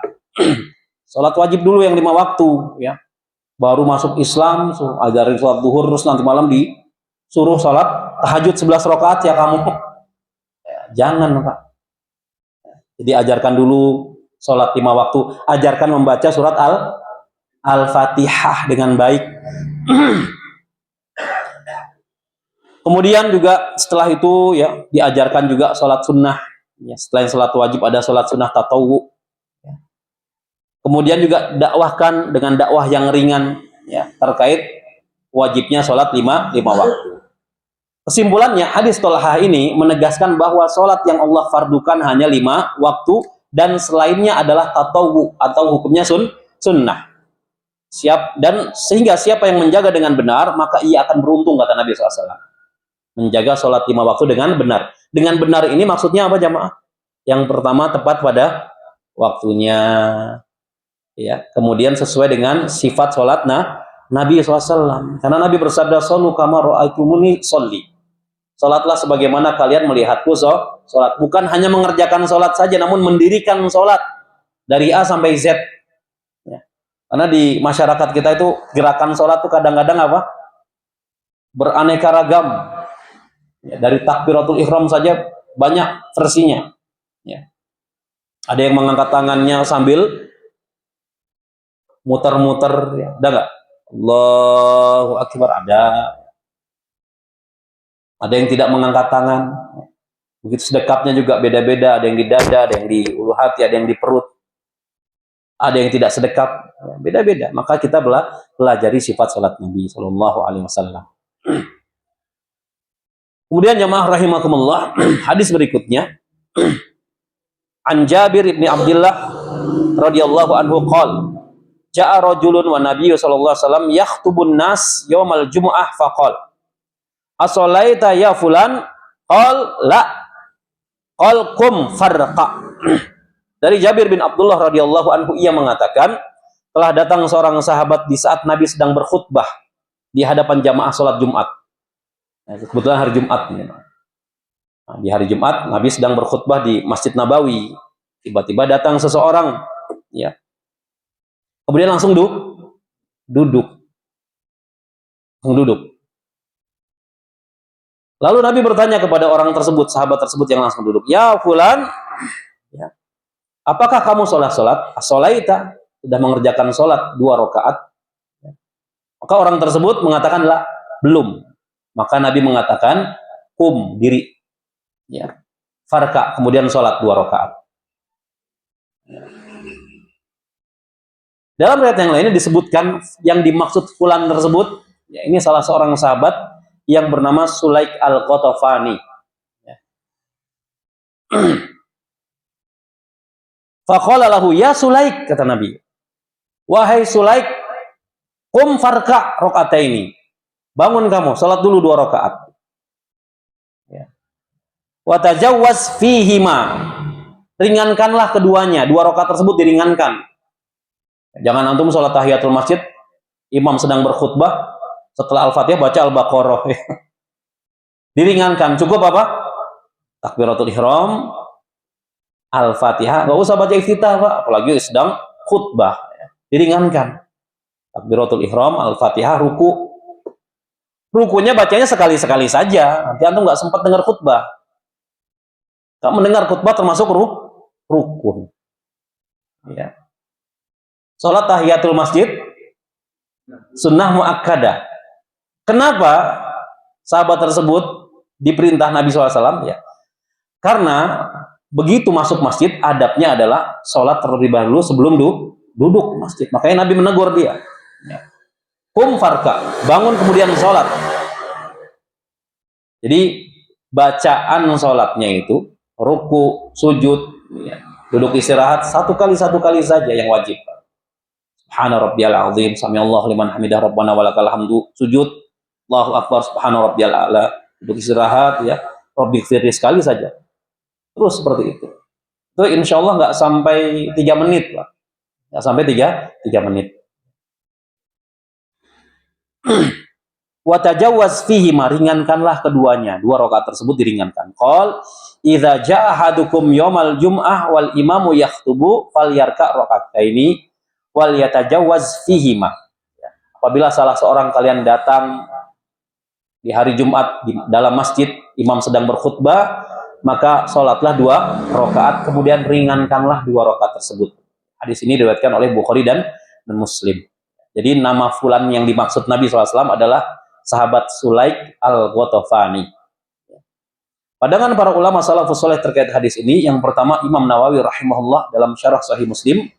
Sholat wajib dulu yang 5 waktu, ya. Baru masuk Islam, ajarin sholat duhur, terus nanti malam disuruh sholat tahajud 11 rakaat ya kamu. Ya, jangan, Pak. Jadi ajarkan dulu sholat 5 waktu. Ajarkan membaca surat Al-Fatihah dengan baik. Kemudian juga setelah itu ya diajarkan juga sholat sunnah. Ya, selain sholat wajib ada sholat sunnah tatawwu. Ya. Kemudian juga dakwahkan dengan dakwah yang ringan ya terkait wajibnya sholat 5 waktu. Kesimpulannya hadis Thalhah ini menegaskan bahwa sholat yang Allah fardukan hanya 5 waktu dan selainnya adalah tatawwu atau hukumnya sunnah. Dan sehingga siapa yang menjaga dengan benar maka ia akan beruntung, kata Nabi SAW. Menjaga sholat 5 waktu dengan benar. Dengan benar ini maksudnya apa jamaah? Yang pertama tepat pada waktunya, ya. Kemudian sesuai dengan sifat sholat Nabi SAW. Karena Nabi bersabda, "Shollu kama ra'aitumuni sholli." Sholatlah sebagaimana kalian melihatku sholat. Bukan hanya mengerjakan sholat saja, namun mendirikan sholat dari A sampai Z. Ya. Karena di masyarakat kita itu gerakan sholat tuh kadang-kadang apa? Beraneka ragam. Ya, dari takbiratul ihram saja banyak versinya. Ya. Ada yang mengangkat tangannya sambil muter-muter, ya. Ada nggak? Allahu Akbar, ada. Ada yang tidak mengangkat tangan. Begitu sedekapnya juga beda-beda. Ada yang di dada, ada yang di ulu hati, ada yang di perut. Ada yang tidak sedekap. Beda-beda. Maka kita pelajari sifat salat Nabi Shallallahu Alaihi Wasallam. Kemudian jamaah rahimakumullah, hadis berikutnya An Jabir bin Abdullah radhiyallahu anhu qala ja'a rajulun wa nabiyyu sallallahu alaihi wasallam yakhtubun nas yaumal jumu'ah faqala asalaita ya fulan qal la qal kum farqa. Dari Jabir bin Abdullah radhiyallahu anhu, ia mengatakan telah datang seorang sahabat di saat Nabi sedang berkhutbah di hadapan jamaah salat Jumat. Nah, kebetulan hari Jumat. Nah, di hari Jumat Nabi sedang berkhutbah di Masjid Nabawi. Tiba-tiba datang seseorang, ya. Kemudian langsung duduk. Lalu Nabi bertanya kepada orang tersebut, sahabat tersebut yang langsung duduk, "Ya fulan, ya, apakah kamu sholat? As-sholaita, sudah mengerjakan sholat 2 rakaat?" Maka orang tersebut mengatakan, "La, belum." Maka Nabi mengatakan, "Kum, diri." Ya. Farka, kemudian sholat 2 rakaat. Ya. Dalam riwayat yang lainnya disebutkan yang dimaksud fulan tersebut, ya, ini salah seorang sahabat yang bernama Sulaik al-Qatafani. Ya. Faqala lahu ya Sulaik, kata Nabi, "Wahai Sulaik, kum farka rakaataini." Bangun kamu, salat dulu 2 rakaat. Ya. Wa tajawwaz fihima. Ringankanlah keduanya, 2 rakaat tersebut diringankan. Jangan antum salat tahiyatul masjid, imam sedang berkhutbah, setelah Al-Fatihah baca Al-Baqarah. Diringankan, cukup apa? Takbiratul ihram, Al-Fatihah, nggak usah baca iftitah, Pak, apalagi sedang khutbah. Diringankan. Takbiratul ihram, Al-Fatihah, ruku. Rukunya bacanya sekali-sekali saja. Nanti antum nggak sempat dengar khutbah. Kalau mendengar khutbah termasuk rukun. Ya. Salat tahiyatul masjid sunnah muakkadah. Kenapa sahabat tersebut diperintah Nabi SAW? Ya. Karena begitu masuk masjid, adabnya adalah sholat terlebih dahulu sebelum duduk masjid. Makanya Nabi menegur dia. Ya. Kum farka, bangun kemudian sholat. Jadi bacaan sholatnya itu ruku, sujud, ya, duduk istirahat satu kali saja yang wajib. Subhana rabbiyal azim, samiallahu liman hamidah, rabbana walakal hamdu, sujud, Allahu akbar, subhana rabbiyal a'la, duduk istirahat, ya, rabbighfirli sekali saja. Terus seperti itu. Itu insya Allah nggak sampai 3 menit, Pak. Nggak sampai 3 menit. Watajawaz fihi, ringankanlah keduanya, 2 rakaat tersebut diringankan. Qol idza jaa ahadukum yaumal jum'ah wal imamu yakhtubu falyarka rakaataini wal yatajawaz fihi ma. Apabila salah seorang kalian datang di hari Jumat di dalam masjid, imam sedang berkhutbah, maka sholatlah 2 rakaat, kemudian ringankanlah 2 rakaat tersebut. Hadis ini diriwayatkan oleh Bukhari dan Muslim. Jadi nama fulan yang dimaksud Nabi SAW adalah sahabat Sulaik al-Ghatafani. Pandangan para ulama salafus saleh terkait hadis ini, yang pertama Imam Nawawi rahimahullah dalam syarah Sahih Muslim,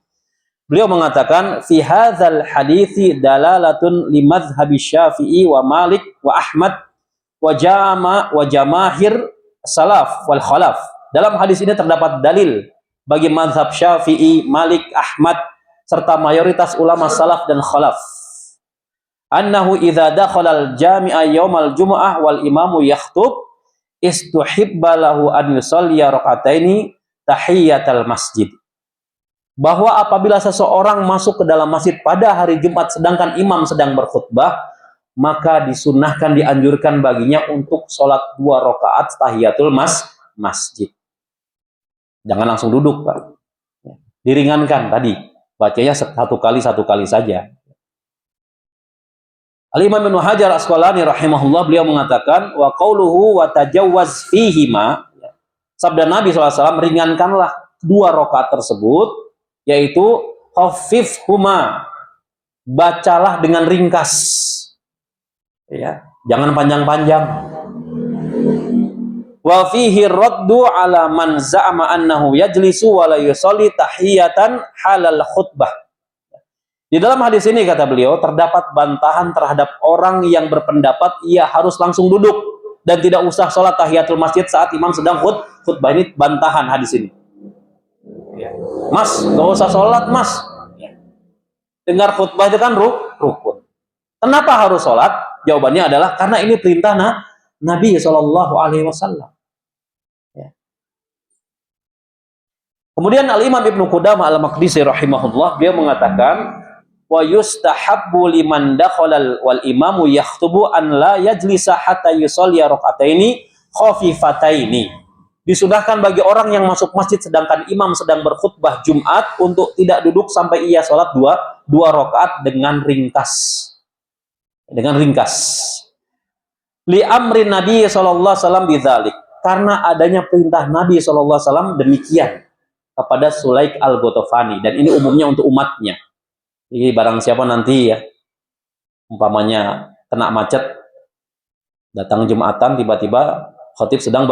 beliau mengatakan fi hadzal hadithi dalalatun li madzhabi Syafi'i wa Malik wa Ahmad wa jamaahir salaf wal khalaf. Dalam hadis ini terdapat dalil bagi mazhab Syafi'i, Malik, Ahmad serta mayoritas ulama salaf dan khalaf. Annahu idza dakhala al-jami'a yaumal jumu'ah wal imamu yakhtub istuhibba lahu an yusalliya raka'ataini tahiyatal masjid. Bahwa apabila seseorang masuk ke dalam masjid pada hari Jumat sedangkan imam sedang berkhutbah, maka disunahkan, dianjurkan baginya untuk sholat 2 rakaat tahiyatul masjid. Jangan langsung duduk, Pak. Diringankan tadi. bacanya satu kali saja. Al-Imam Ibnu Hajar Asqalani rahimahullah, beliau mengatakan wa qauluhu wa tajawwaz fihima, sabda Nabi SAW, ringankanlah dua rakaat tersebut, yaitu khafifhuma, bacalah dengan ringkas, ya, jangan panjang-panjang. Wa fihi raddu ala man za'ama annahu yajlisu wa la yusalli tahiyatan halal khutbah. Di dalam hadis ini, kata beliau, terdapat bantahan terhadap orang yang berpendapat ia harus langsung duduk dan tidak usah sholat tahiyatul masjid saat imam sedang khutbah. Ini bantahan hadis ini. Mas, gak usah sholat, mas. Dengar khutbah itu kan rukun. Kenapa harus sholat? Jawabannya adalah karena ini perintah Nabi SAW. Kemudian Al-Imam Ibnu Qudamah Al-Maqdisi rahimahullah, dia mengatakan wa yustahabbu liman dakhala wal imamu yakhutubu an la yajlisa hatta yusalli rak'ataini khafifataini. Disudahkan bagi orang yang masuk masjid sedangkan imam sedang berkhutbah Jumat untuk tidak duduk sampai ia sholat dua rakaat dengan ringkas. Dengan ringkas. Li amrin Nabi sallallahu alaihi wasallam bidzalik, karena adanya perintah Nabi sallallahu alaihi wasallam demikian kepada Sulaik al-Ghatafani, dan ini umumnya untuk umatnya. Jadi barang siapa nanti ya umpamanya kena macet, datang Jumatan, tiba-tiba khatib sedang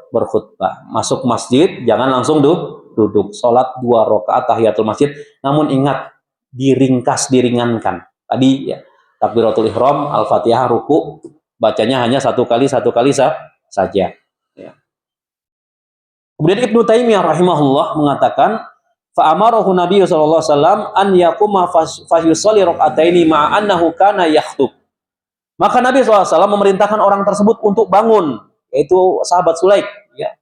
berkhutbah, masuk masjid jangan langsung duduk, sholat 2 rakaat tahiyatul masjid, namun ingat diringkas, diringankan. Tadi ya, takbiratul ihram, al-fatihah, ruku, bacanya hanya satu kali saja. Ya. Kemudian Ibnu Taimiyah rahimahullah mengatakan fa'amarahu Nabi sallallahu alaihi wasallam an yaquma fahyusalli rak'ataini ma'a annahu kana yakhtub. Maka Nabi SAW memerintahkan orang tersebut untuk bangun, yaitu sahabat Sulaik, ya.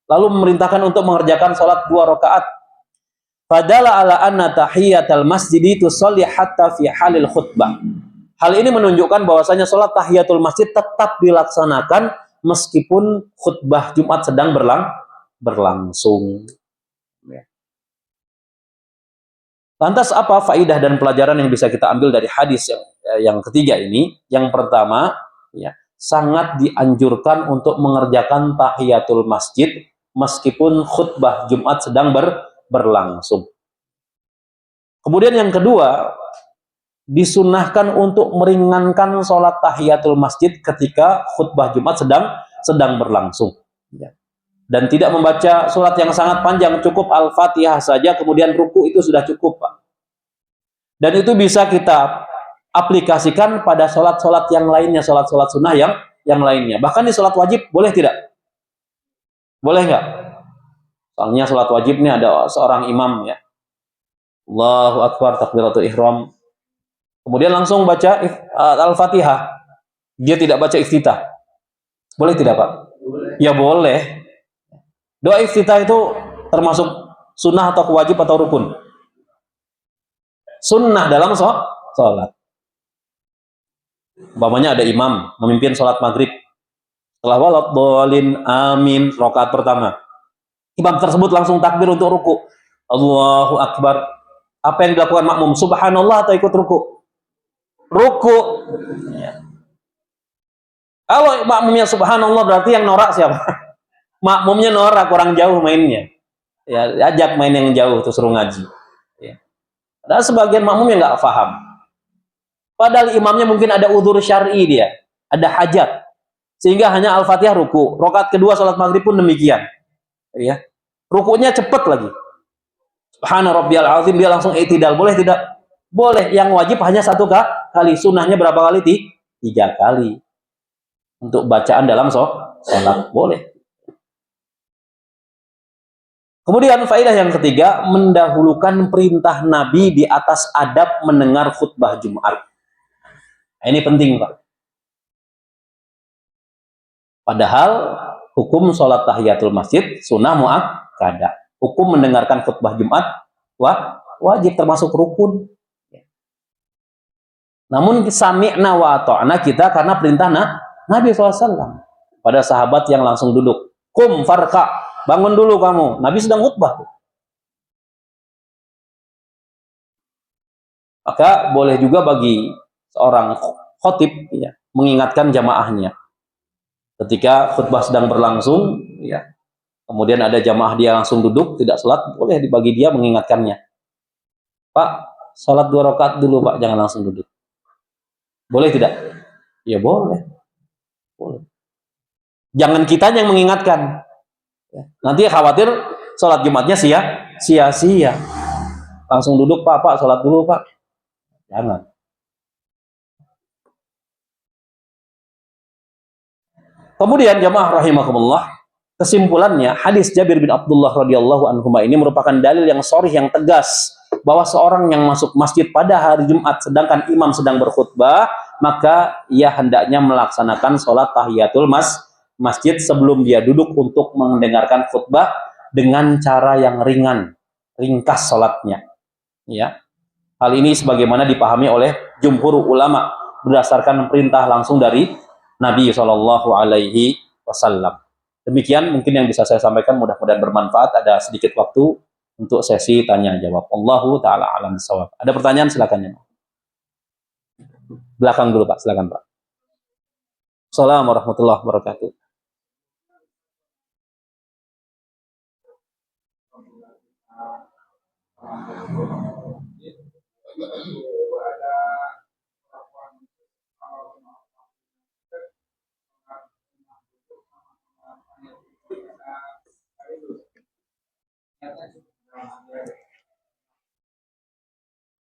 Lalu memerintahkan untuk mengerjakan salat 2 rakaat. Fadala ala anna tahiyatul masjid tusalli hatta fi halil khutbah. Hal ini menunjukkan bahwasanya salat tahiyatul masjid tetap dilaksanakan meskipun khutbah Jumat sedang berlangsung. Lantas apa faidah dan pelajaran yang bisa kita ambil dari hadis yang ketiga ini? Yang pertama, ya, sangat dianjurkan untuk mengerjakan tahiyatul masjid meskipun khutbah Jumat sedang berlangsung. Kemudian yang kedua, disunahkan untuk meringankan sholat tahiyatul masjid ketika khutbah Jumat sedang berlangsung. Ya. Dan tidak membaca surat yang sangat panjang, cukup Al-Fatihah saja, kemudian ruku itu sudah cukup, Pak. Dan itu bisa kita aplikasikan pada sholat-sholat yang lainnya, sholat-sholat sunnah yang lainnya. Bahkan di sholat wajib, boleh tidak? Boleh nggak? Soalnya sholat wajib ini ada seorang imam, ya. Allahu Akbar, takbiratul ihram. Kemudian langsung baca Al-Fatihah. Dia tidak baca iftitah. Boleh tidak, Pak? Boleh. Ya boleh. Doa iftitah itu termasuk sunnah atau wajib atau rukun? Sunnah dalam sholat. Umpamanya ada imam memimpin sholat maghrib. Setelah waladhdallin amin, rakaat pertama. Imam tersebut langsung takbir untuk ruku. Allahu Akbar. Apa yang dilakukan makmum? Subhanallah atau ikut ruku? Ruku. Ya. Kalau makmumnya subhanallah berarti yang norak siapa? Makmumnya norak, kurang jauh mainnya. Ya, ajak main yang jauh tuh, suruh ngaji. Ya. Ada sebagian makmum yang nggak paham. Padahal imamnya mungkin ada udzur syar'i, dia ada hajat, sehingga hanya Al-Fatihah ruku. Rakaat kedua salat maghrib pun demikian. Ya. Rukunya cepat lagi. Subhana rabbiyal azim, dia langsung i'tidal. Boleh tidak? Boleh. Yang wajib hanya 1 kali. Sunnahnya berapa kali? 3 kali. Untuk bacaan dalam sholat boleh. Kemudian faedah yang ketiga, mendahulukan perintah Nabi di atas adab mendengar khutbah Jumat. Nah, ini penting, Pak. Padahal hukum sholat tahiyatul masjid sunnah muakkadah. Hukum mendengarkan khutbah Jumat wajib, termasuk rukun. Namun sami'na wa ata'na kita karena perintah Nabi SAW pada sahabat yang langsung duduk. Kum farqa. Bangun dulu kamu. Nabi sedang khutbah. Maka boleh juga bagi seorang khotib ya, mengingatkan jamaahnya ketika khutbah sedang berlangsung ya, kemudian ada jamaah dia langsung duduk tidak sholat, boleh dibagi dia mengingatkannya, Pak, sholat 2 rakaat dulu Pak, jangan langsung duduk. Boleh tidak? Ya boleh. Boleh. Jangan kita yang mengingatkan. Nanti khawatir sholat Jumatnya sia-sia. Langsung duduk Pak, sholat dulu Pak. Jangan. Kemudian jamaah rahimakumullah, kesimpulannya hadis Jabir bin Abdullah radhiyallahu anhu ini merupakan dalil yang sharih, yang tegas bahwa seorang yang masuk masjid pada hari Jumat sedangkan imam sedang berkhutbah, maka ia hendaknya melaksanakan sholat tahiyatul masjid sebelum dia duduk untuk mendengarkan khutbah dengan cara yang ringan, ringkas sholatnya. Ya, hal ini sebagaimana dipahami oleh jumhur ulama berdasarkan perintah langsung dari Nabi Shallallahu Alaihi Wasallam. Demikian mungkin yang bisa saya sampaikan, mudah-mudahan bermanfaat. Ada sedikit waktu untuk sesi tanya jawab. Allahu taala alam bisawab. Ada pertanyaan silakan ya. Belakang dulu Pak, silakan Pak. Assalamualaikum warahmatullahi wabarakatuh.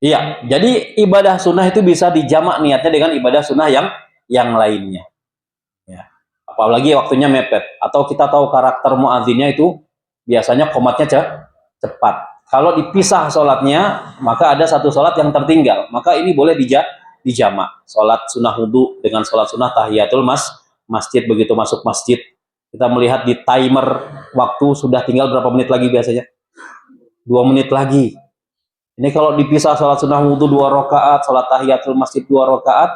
Iya, jadi ibadah sunnah itu bisa dijamak niatnya dengan ibadah sunnah yang lainnya. Ya. Apalagi waktunya mepet. Atau kita tahu karakter muadzinnya itu biasanya qomatnya cepat. Kalau dipisah sholatnya, maka ada satu sholat yang tertinggal. Maka ini boleh dijamak. Sholat sunnah wudhu dengan sholat sunnah tahiyatul masjid. Begitu masuk masjid, kita melihat di timer waktu sudah tinggal berapa menit lagi biasanya? 2 menit lagi. Ini kalau dipisah sholat sunnah wudhu 2 rakaat, sholat tahiyatul masjid 2 rakaat,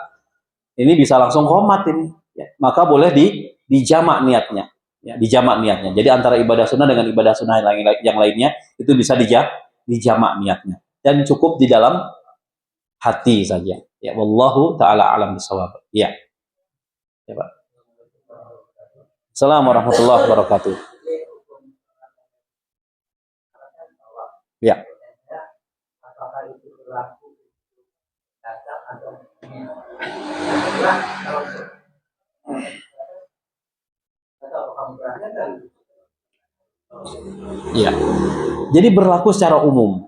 ini bisa langsung qomat ini. Ya, maka boleh dijamak niatnya. Ya, dijamak niatnya. Jadi antara ibadah sunnah dengan ibadah sunnah yang lainnya itu bisa dijamak niatnya. Dan cukup di dalam hati saja. Ya, wallahu taala alam bisawab. Ya. Ya, Pak. Assalamualaikum warahmatullahi wabarakatuh. Ya. Ya. Jadi berlaku secara umum.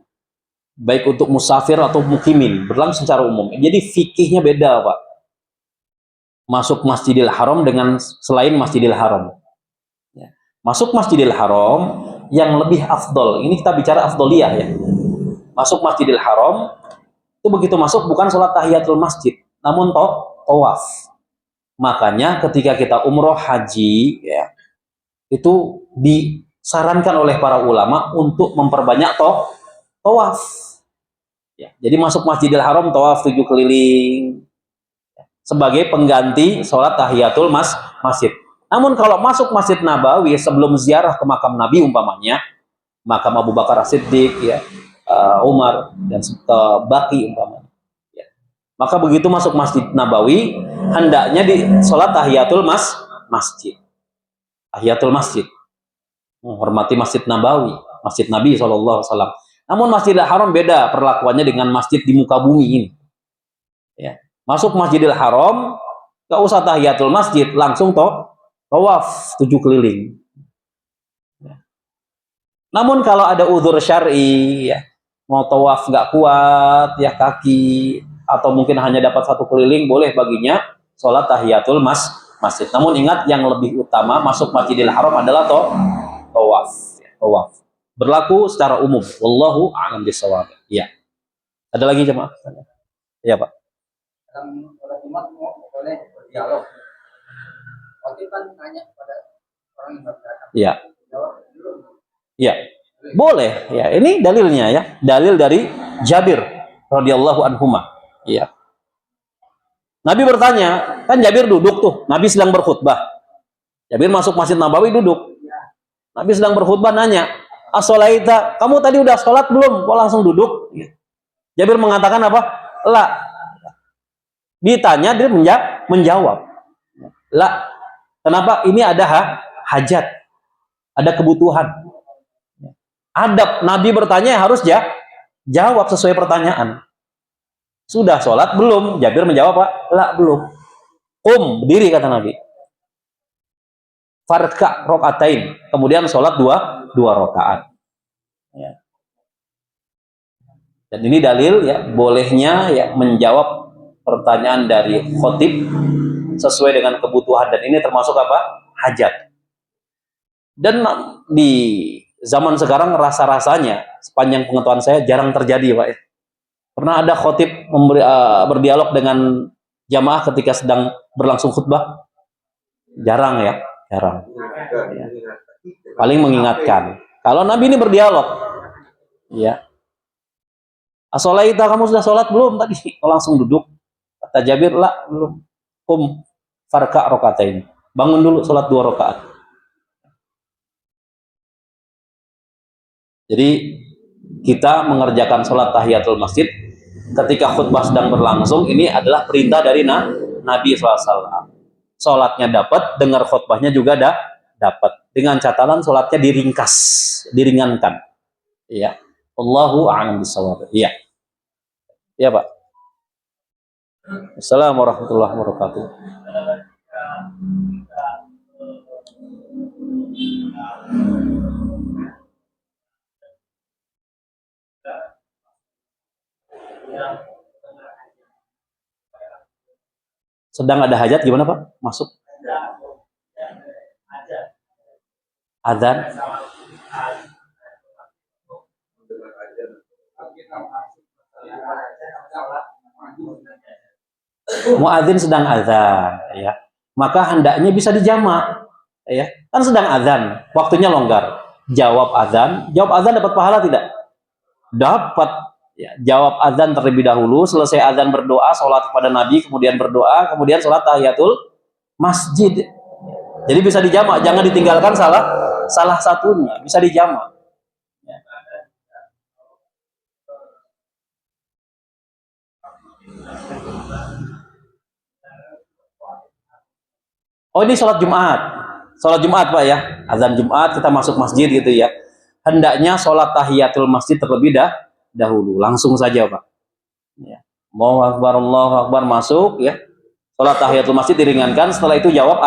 Baik untuk musafir atau mukimin, berlaku secara umum. Jadi fikihnya beda, Pak. Masuk Masjidil Haram dengan selain Masjidil Haram. Ya. Masuk Masjidil Haram yang lebih afdol. Ini kita bicara afdoliyah ya. Masuk Masjidil Haram itu begitu masuk bukan sholat tahiyatul masjid, namun tawaf. Makanya ketika kita umroh haji ya, itu disarankan oleh para ulama untuk memperbanyak tawaf. Ya, jadi masuk Masjidil Haram tawaf 7 keliling sebagai pengganti sholat tahiyatul masjid. Namun kalau masuk Masjid Nabawi sebelum ziarah ke makam Nabi umpamanya, makam Abu Bakar As-Siddiq ya, Umar dan Baqi umpamanya. Ya. Maka begitu masuk Masjid Nabawi hendaknya di sholat tahiyatul masjid. Tahiyatul masjid. Menghormati Masjid Nabawi, Masjid Nabi SAW. Namun Masjidil Haram beda perlakuannya dengan masjid di muka bumi ini. Ya. Masuk Masjidil Haram, gak usah tahiyatul masjid, langsung tawaf 7 keliling. Ya. Namun kalau ada uzur syar'i, ya, mau tawaf nggak kuat, ya kaki, atau mungkin hanya dapat 1 keliling, boleh baginya sholat tahiyatul masjid. Namun ingat yang lebih utama masuk Masjidil Haram adalah tawaf. Tawaf. Berlaku secara umum. Wallahu a'lam bishawab. Ya. Ada lagi jemaah? Ya Pak. Sholat Jumat boleh berdialog. Waktu kan nanya kepada orang yang berdatang. Iya. Iya. Boleh. Ya, ini dalilnya ya. Dalil dari Jabir radhiyallahu anhuma. Iya. Nabi bertanya, kan Jabir duduk tuh. Nabi sedang berkhutbah. Jabir masuk Masjid Nabawi duduk. Nabi sedang berkhutbah nanya, "As-sholaita, kamu tadi udah sholat belum? Kok langsung duduk?" Jabir mengatakan apa? La. Ditanya dia menjawab. La. Kenapa? Ini ada hajat, ada kebutuhan. Adab Nabi bertanya harus jawab sesuai pertanyaan. Sudah sholat belum? Jabir menjawab, Pak, la belum. Berdiri kata Nabi. Farka rokaatain. Kemudian sholat dua rakaat. Ya. Dan ini dalil ya bolehnya ya menjawab pertanyaan dari khotib sesuai dengan kebutuhan, dan ini termasuk apa? Hajat. Dan di zaman sekarang rasa-rasanya sepanjang pengetahuan saya jarang terjadi, Pak. Pernah ada khotib berdialog dengan jamaah ketika sedang berlangsung khutbah? Jarang ya, jarang. Ya. Paling mengingatkan. Kalau Nabi ini berdialog, ya. Asolaita, kamu sudah sholat belum tadi? Langsung duduk. Kata Jabir, lah belum. Farka rokaatain. Bangun dulu, sholat 2 rakaat. Jadi kita mengerjakan sholat tahiyatul masjid ketika khutbah sedang berlangsung, ini adalah perintah dari Nabi SAW. Sholatnya dapat, dengar khutbahnya juga dapat. Dengan catatan sholatnya diringkas, diringankan. Iya. Allahu a'lam bishawab. Iya. Iya, Pak. Assalamualaikum warahmatullahi wabarakatuh. Sedang ada hajat gimana, Pak? Masuk. Adzan. Muadzin sedang azan, ya. Maka hendaknya bisa dijamak, ya. Kan sedang azan, waktunya longgar. Jawab azan dapat pahala tidak? Dapat. Ya, jawab azan terlebih dahulu, selesai azan berdoa, sholat kepada Nabi, kemudian berdoa, kemudian sholat tahiyatul masjid. Jadi bisa dijamak, jangan ditinggalkan salah satunya, bisa dijamak. Ya. Oh, ini sholat Jumat. Sholat Jumat, Pak, ya. Azan Jumat, kita masuk masjid gitu ya. Hendaknya sholat tahiyatul masjid terlebih dahulu. Langsung saja, Pak. Ya. Allahu Akbar masuk, ya. Sholat tahiyatul masjid diringankan, setelah itu jawab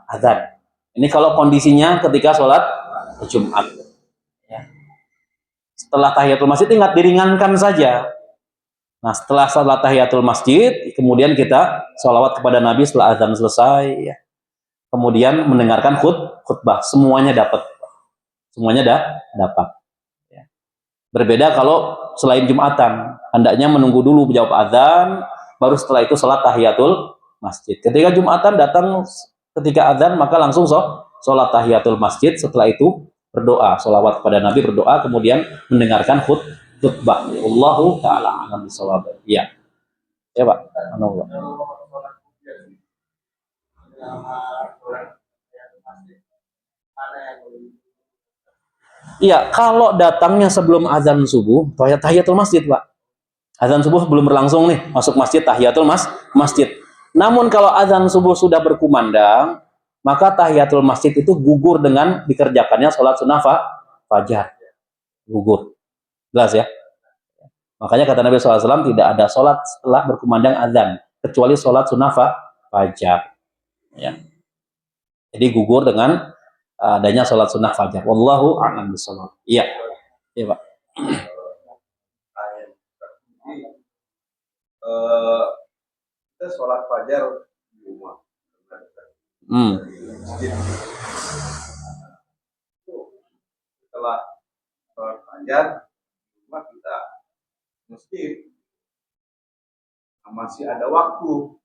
azan. Ini kalau kondisinya ketika sholat Jumat. Ya. Setelah tahiyatul masjid ingat diringankan saja. Nah, setelah sholat tahiyatul masjid, kemudian kita sholawat kepada Nabi setelah azan selesai, ya. Kemudian mendengarkan khutbah, semuanya dapat, dapat. Ya. Berbeda kalau selain Jumatan, hendaknya menunggu dulu jawab azan, baru setelah itu sholat tahiyatul masjid. Ketika Jumatan datang ketika azan, maka langsung sholat tahiyatul masjid, setelah itu berdoa, sholawat kepada Nabi, berdoa, kemudian mendengarkan khutbah. Allahu ta'ala a'lam bishawab. Iya. Ya, Pak. Allah. Iya, kalau datangnya sebelum azan subuh, tahiyatul masjid, Pak. Azan subuh belum berlangsung nih, masuk masjid, tahiyatul masjid. Namun kalau azan subuh sudah berkumandang, maka tahiyatul masjid itu gugur dengan dikerjakannya sholat sunnah fajar. Gugur. Jelas ya? Makanya kata Nabi SAW, tidak ada sholat setelah berkumandang azan, kecuali sholat sunnah fajar. Ya. Jadi gugur dengan adanya sholat sunnah fajar. Wallahu a'lam bishawab. Iya. Iya, Pak. Kita sholat fajar di rumah. Setelah sholat fajar di rumah kita masjid, masih ada waktu,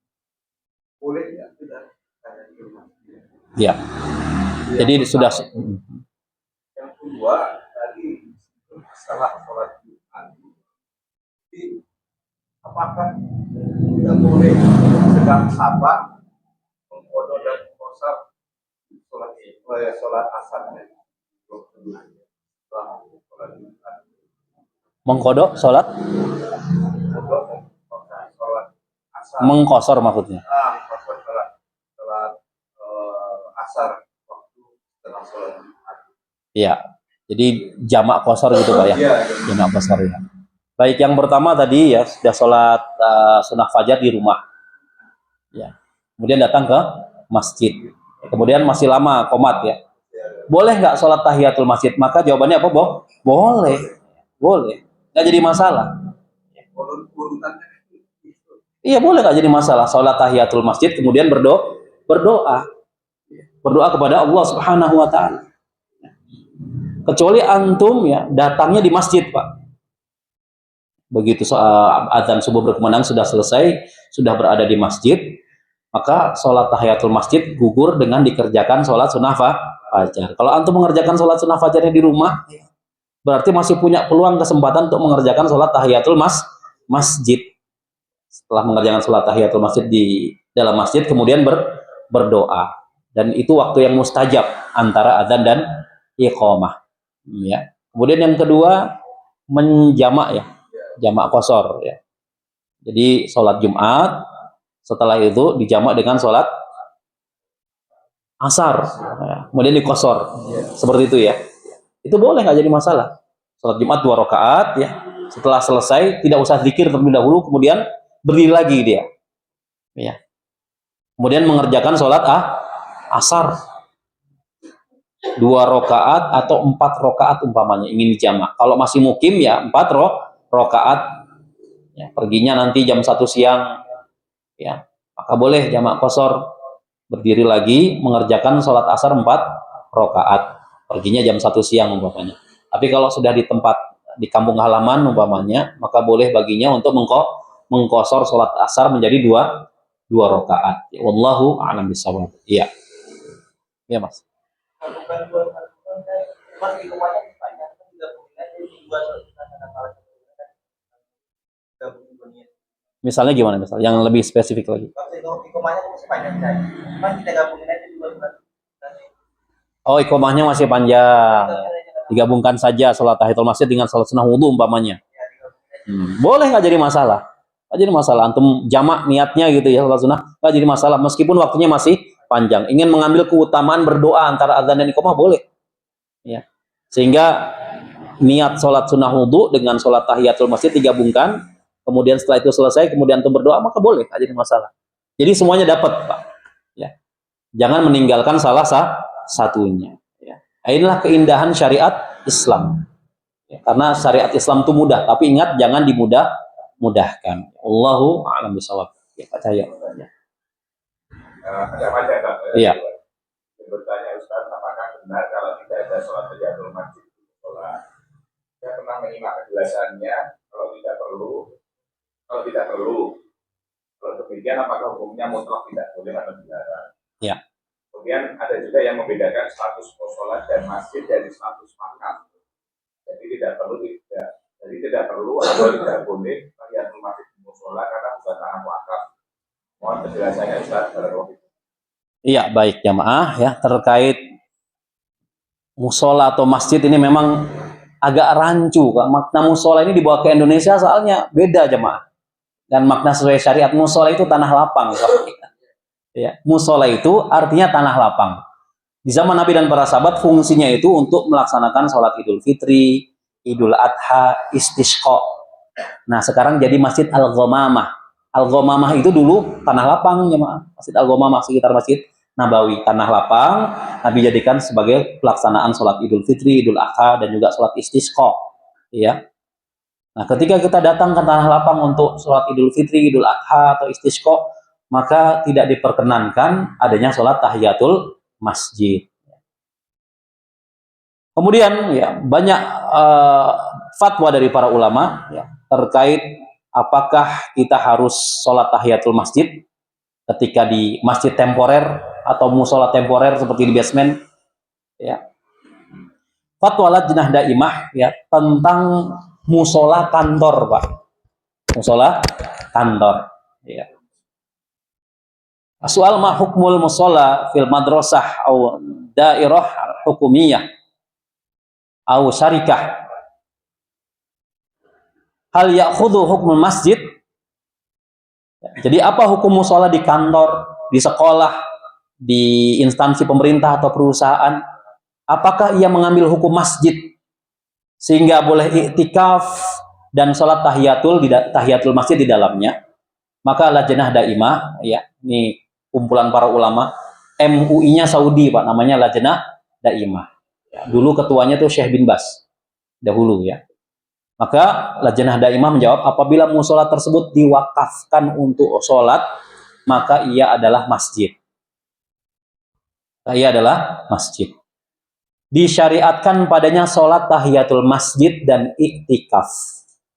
boleh ya kita di rumah. Ya. Jadi sudah. Yang kedua tadi masalah sholat Jumat. Jadi apakah kita boleh sedang sabar mengkodok dan kosar sholat asarnya? Mengkodok sholat? mengkosor maksudnya. Kosor sholat asar waktu setelah sholat Jumat. Iya. Jadi jamak kosor gitu Pak ya. Iya. Jamak kosor ya. Baik, yang pertama tadi ya sudah sholat sunnah fajar di rumah. Ya. Kemudian datang ke masjid. Kemudian masih lama komat ya. Boleh nggak sholat tahiyatul masjid? Maka jawabannya apa, Boh? Boleh. Boleh. Nggak jadi masalah. Urutannya Iya, boleh nggak jadi masalah. Sholat tahiyatul masjid kemudian berdoa. Berdoa kepada Allah Subhanahu wa taala. Kecuali antum ya datangnya di masjid, Pak. Begitu azan subuh berkumandang sudah selesai, sudah berada di masjid, maka sholat tahiyatul masjid gugur dengan dikerjakan sholat sunnah fajar. Kalau antum mengerjakan sholat sunnah fajarnya di rumah, berarti masih punya peluang kesempatan untuk mengerjakan sholat tahiyatul masjid. Setelah mengerjakan sholat tahiyatul masjid di dalam masjid, kemudian berdoa. Dan itu waktu yang mustajab antara azan dan iqamah. Ya. Kemudian yang kedua, menjamak ya, jamak kosor ya. Jadi sholat Jumat, setelah itu dijamak dengan sholat asar, ya. Kemudian dikosor, seperti itu ya. Itu boleh, nggak jadi masalah. Sholat Jumat 2 rakaat ya. Setelah selesai tidak usah zikir terlebih dahulu, kemudian berdiri lagi dia. Ya. Kemudian mengerjakan sholat asar 2 rakaat atau 4 rakaat umpamanya ingin dijamak. Kalau masih mukim ya 4 rakaat. Ya, perginya nanti jam 1 siang ya. Maka boleh jamak kosor, berdiri lagi mengerjakan sholat asar 4 rakaat. Perginya jam 1 siang umpamanya. Tapi kalau sudah di tempat di kampung halaman umpamanya, maka boleh baginya untuk mengkosor sholat asar menjadi 2 rakaat. Ya, wallahu a'lam bishawab. Iya. Iya, Mas. Bukan dua mas di rumahnya banyak kan juga punya jadi dua Misalnya gimana misal? Yang lebih spesifik lagi. ikomanya masih panjang kan? Mas kita gabungin aja dua surat. Oh, ikomahnya masih panjang. Digabungkan saja sholat tahiyatul masjid dengan sholat sunnah wudhu umpamanya. Boleh, nggak jadi masalah. Nggak jadi masalah. Antum jamak niatnya gitu ya sholat sunnah, nggak jadi masalah. Meskipun waktunya masih panjang. Ingin mengambil keutamaan berdoa antara azan dan iqamah boleh. Ya. Sehingga niat sholat sunnah wudhu dengan sholat tahiyatul masjid digabungkan. Kemudian setelah itu selesai, kemudian antum berdoa, maka boleh, nggak jadi masalah. Jadi semuanya dapat, Pak. Ya. Jangan meninggalkan salah satunya. Ya. Inilah keindahan syariat Islam. Ya, karena syariat Islam itu mudah, tapi ingat jangan dimudahkan. Allahu a'lam bishawab. Ya, Pak Cahyo. Ya. ada aja Pak. Iya. Bertanya Ustaz, apakah benar kalau tidak ada sholat tahiyatul masjid di sholat? Saya pernah menyimak penjelasannya, kalau tidak perlu. Kalau demikian, apakah hukumnya mutlak tidak boleh atau dilarang? Ya. Kemudian ada juga yang membedakan status musola dan masjid dari status makam. Jadi tidak perlu atau tidak boleh tahiyatul masjid di musola karena bukan tanah wakaf. Mohon penjelasannya Ustaz. Iya, baik jamaah ya, terkait musola atau masjid ini memang agak rancu. Makna musola ini dibawa ke Indonesia soalnya beda jamaah. Dan makna sesuai syariat musola itu tanah lapang. Ya, musola itu artinya tanah lapang. Di zaman Nabi dan para sahabat fungsinya itu untuk melaksanakan sholat Idul Fitri, Idul Adha, Istisqa. Nah, sekarang jadi Masjid Al-Ghamamah. Al-Ghamamah itu dulu tanah lapang jemaah. Masjid Al-Ghamamah sekitar Masjid Nabawi, tanah lapang. Nabi jadikan sebagai pelaksanaan sholat Idul Fitri, Idul Adha, dan juga sholat Istisqa. Ya. Nah, ketika kita datang ke tanah lapang untuk sholat Idul Fitri, Idul Adha, atau Istisqa, maka tidak diperkenankan adanya sholat tahiyatul masjid. Kemudian ya banyak fatwa dari para ulama ya, terkait apakah kita harus sholat tahiyatul masjid ketika di masjid temporer atau musola temporer seperti di basement. Ya. Fatwa Lajnah Daimah ya tentang musola kantor, Pak. Musola kantor. Ya. Soal ma hukmul musola fil madrasah atau dairah hukumiyah atau syarikah. Hal ya'khudhu hukmul masjid? Jadi apa hukum musola di kantor, di sekolah, di instansi pemerintah atau perusahaan? Apakah ia mengambil hukum masjid sehingga boleh iktikaf dan sholat tahiyatul masjid di dalamnya? Maka Lajnah Daimah, ya, ini kumpulan para ulama, MUI-nya Saudi, Pak, namanya Lajnah Daimah. Ya, dulu ketuanya tuh Syekh bin Bas, dahulu ya. Maka Lajnah Daimah menjawab, apabila musola tersebut diwakafkan untuk sholat, maka ia adalah masjid. Ia adalah masjid. Disyariatkan padanya sholat tahiyatul masjid dan iktikaf.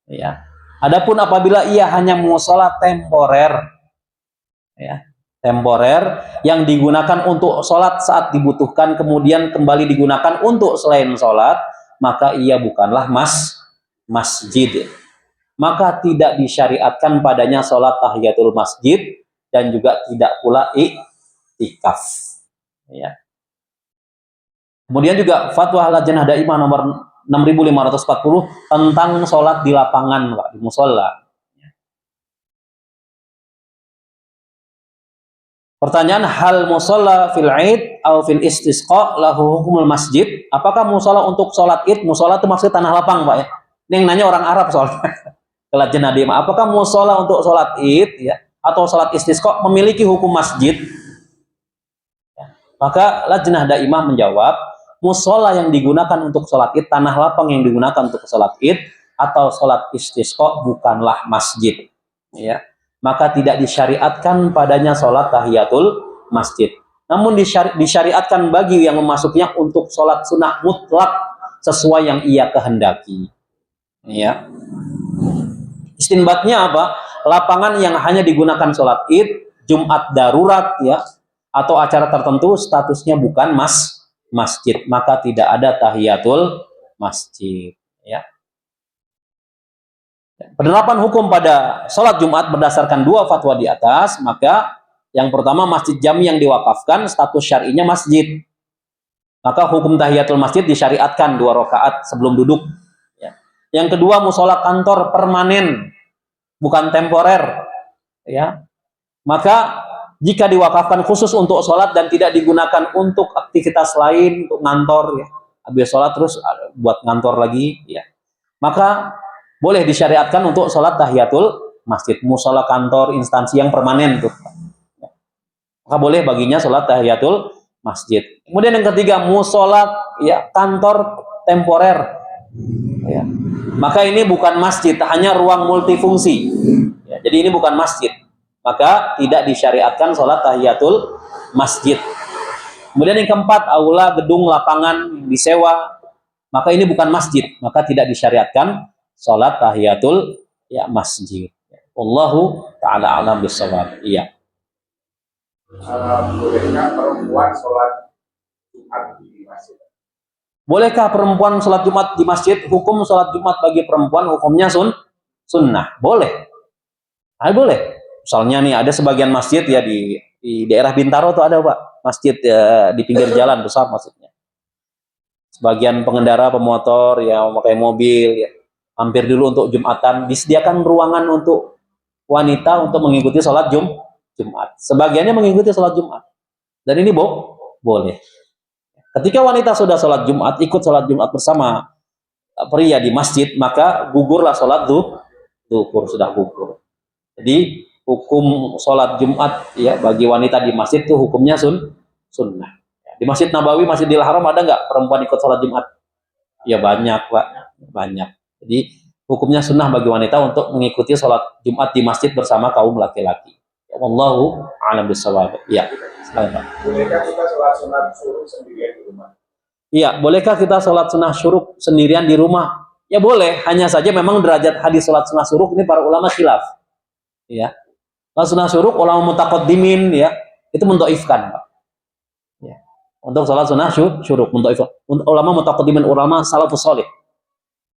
Ya. Adapun apabila ia hanya musola temporer, ya, temporer yang digunakan untuk sholat saat dibutuhkan, kemudian kembali digunakan untuk selain sholat, maka ia bukanlah masjid. Maka tidak disyariatkan padanya sholat tahiyatul masjid dan juga tidak pula iktikaf. Ya. Kemudian juga fatwa Lajnah Daimah nomor 6540 tentang sholat di lapangan, Pak, di musola. Pertanyaan, hal musola fil id atau fil istisqa lahu hukumul masjid? Apakah musola untuk sholat id? Musola itu maksudnya tanah lapang, Pak, ya. Ini yang nanya orang Arab soalnya. Lajnah Daimah, apakah musola untuk sholat id, ya, atau sholat istisqa memiliki hukum masjid? Ya. Maka Lajnah Daimah menjawab, musola yang digunakan untuk sholat id, tanah lapang yang digunakan untuk sholat id atau sholat istisqa bukanlah masjid. Ya. Maka tidak disyariatkan padanya sholat tahiyatul masjid. Namun disyariatkan bagi yang memasukinya untuk sholat sunnah mutlak sesuai yang ia kehendaki. Ya. Istinbatnya apa? Lapangan yang hanya digunakan sholat id, Jumat darurat, ya, atau acara tertentu statusnya bukan masjid, maka tidak ada tahiyatul masjid. Ya. Penerapan hukum pada sholat Jumat berdasarkan dua fatwa di atas, maka yang pertama masjid jami yang diwakafkan status syar'inya masjid, maka hukum tahiyatul masjid disyariatkan 2 rakaat sebelum duduk. Ya. Yang kedua musola kantor permanen, bukan temporer, ya, maka jika diwakafkan khusus untuk sholat dan tidak digunakan untuk aktivitas lain, untuk ngantor, ya, habis sholat terus buat ngantor lagi, ya, maka boleh disyariatkan untuk sholat tahiyatul masjid, musola kantor instansi yang permanen tuh, maka boleh baginya sholat tahiyatul masjid. Kemudian yang ketiga musola, ya, kantor temporer, ya, maka ini bukan masjid, hanya ruang multifungsi, ya, jadi ini bukan masjid, maka tidak disyariatkan sholat tahiyatul masjid. Kemudian yang keempat, aula, gedung, lapangan disewa, maka ini bukan masjid, maka tidak disyariatkan sholat tahiyatul, ya, masjid. Wallahu ta'ala alam bisawab. Iya. Bolehkah perempuan sholat Jumat di masjid? Bolehkah perempuan sholat Jumat di masjid? Hukum sholat Jumat bagi perempuan hukumnya sunnah. Boleh. Boleh. Misalnya nih ada sebagian masjid, ya, di daerah Bintaro tuh ada, Pak, masjid, ya, di pinggir jalan besar maksudnya. Sebagian pengendara pemotor, ya, memakai mobil, ya, hampir dulu untuk Jumatan disediakan ruangan untuk wanita untuk mengikuti sholat Jumat. Sebagiannya mengikuti sholat Jumat. Dan ini boleh. Ketika wanita sudah sholat Jumat, ikut sholat Jumat bersama pria di masjid, maka gugurlah sholat zuhur, sudah gugur. Jadi hukum sholat Jumat, ya, bagi wanita di masjid itu hukumnya sunnah. Di Masjid Nabawi, Masjidil Haram ada nggak perempuan ikut sholat Jumat? Ya banyak, Pak, banyak. Jadi hukumnya sunnah bagi wanita untuk mengikuti sholat Jumat di masjid bersama kaum laki-laki. Wallahu a'lam bishawab. Ya. Bolehkah kita sholat sunat syuruk sendirian di rumah? Iya, bolehkah kita sholat sunnah syuruk sendirian di rumah? Ya boleh, hanya saja memang derajat hadis sholat sunnah syuruk ini para ulama khilaf. Ya. Sholat sunnah syuruk ulama mutaqaddimin, ya, itu mendoifkan, Pak. Ya. Untuk sholat sunnah syuruk mendoifkan. Ulama mutaqaddimin, ulama salafus salih.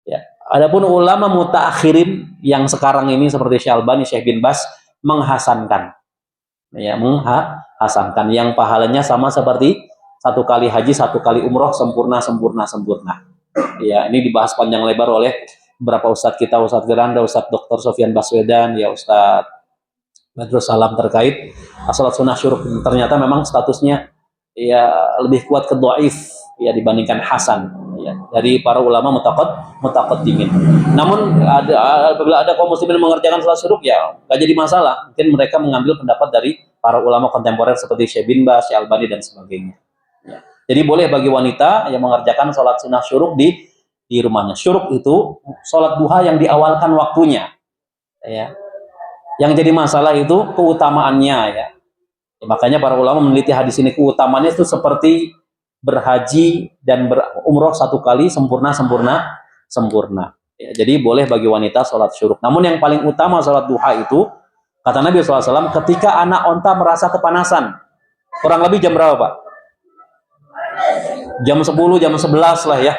Ya. Adapun ulama mutaakhirin yang sekarang ini seperti Syekh Albani, Syekh bin Bas menghasankan, ya, menghasankan yang pahalanya sama seperti 1 kali haji, 1 kali umroh, sempurna. Ya, ini dibahas panjang lebar oleh beberapa ustadz kita, Ustadz Geranda, Ustadz Dr. Sofyan Baswedan, ya, Ustadz Badrus salam terkait salat sunnah syuruk. Ternyata memang statusnya ya lebih kuat ke dhaif ya dibandingkan hasan ya dari para ulama mutaqaddimin. Namun apabila ada kaum muslimin mengerjakan salat syuruk ya nggak jadi masalah. Mungkin mereka mengambil pendapat dari para ulama kontemporer seperti Syekh bin Baz, Syekh Albani dan sebagainya. Ya. Jadi boleh bagi wanita yang mengerjakan salat sunnah syuruk di rumahnya. Syuruk itu salat duha yang diawalkan waktunya. Ya. Yang jadi masalah itu keutamaannya ya. Makanya para ulama meneliti hadis ini, keutamaannya itu seperti berhaji dan berumroh satu kali sempurna. Ya, jadi boleh bagi wanita sholat syuruk. Namun yang paling utama sholat duha itu, kata Nabi SAW, ketika anak onta merasa kepanasan. Kurang lebih jam berapa Pak? Jam 10, jam 11 lah ya.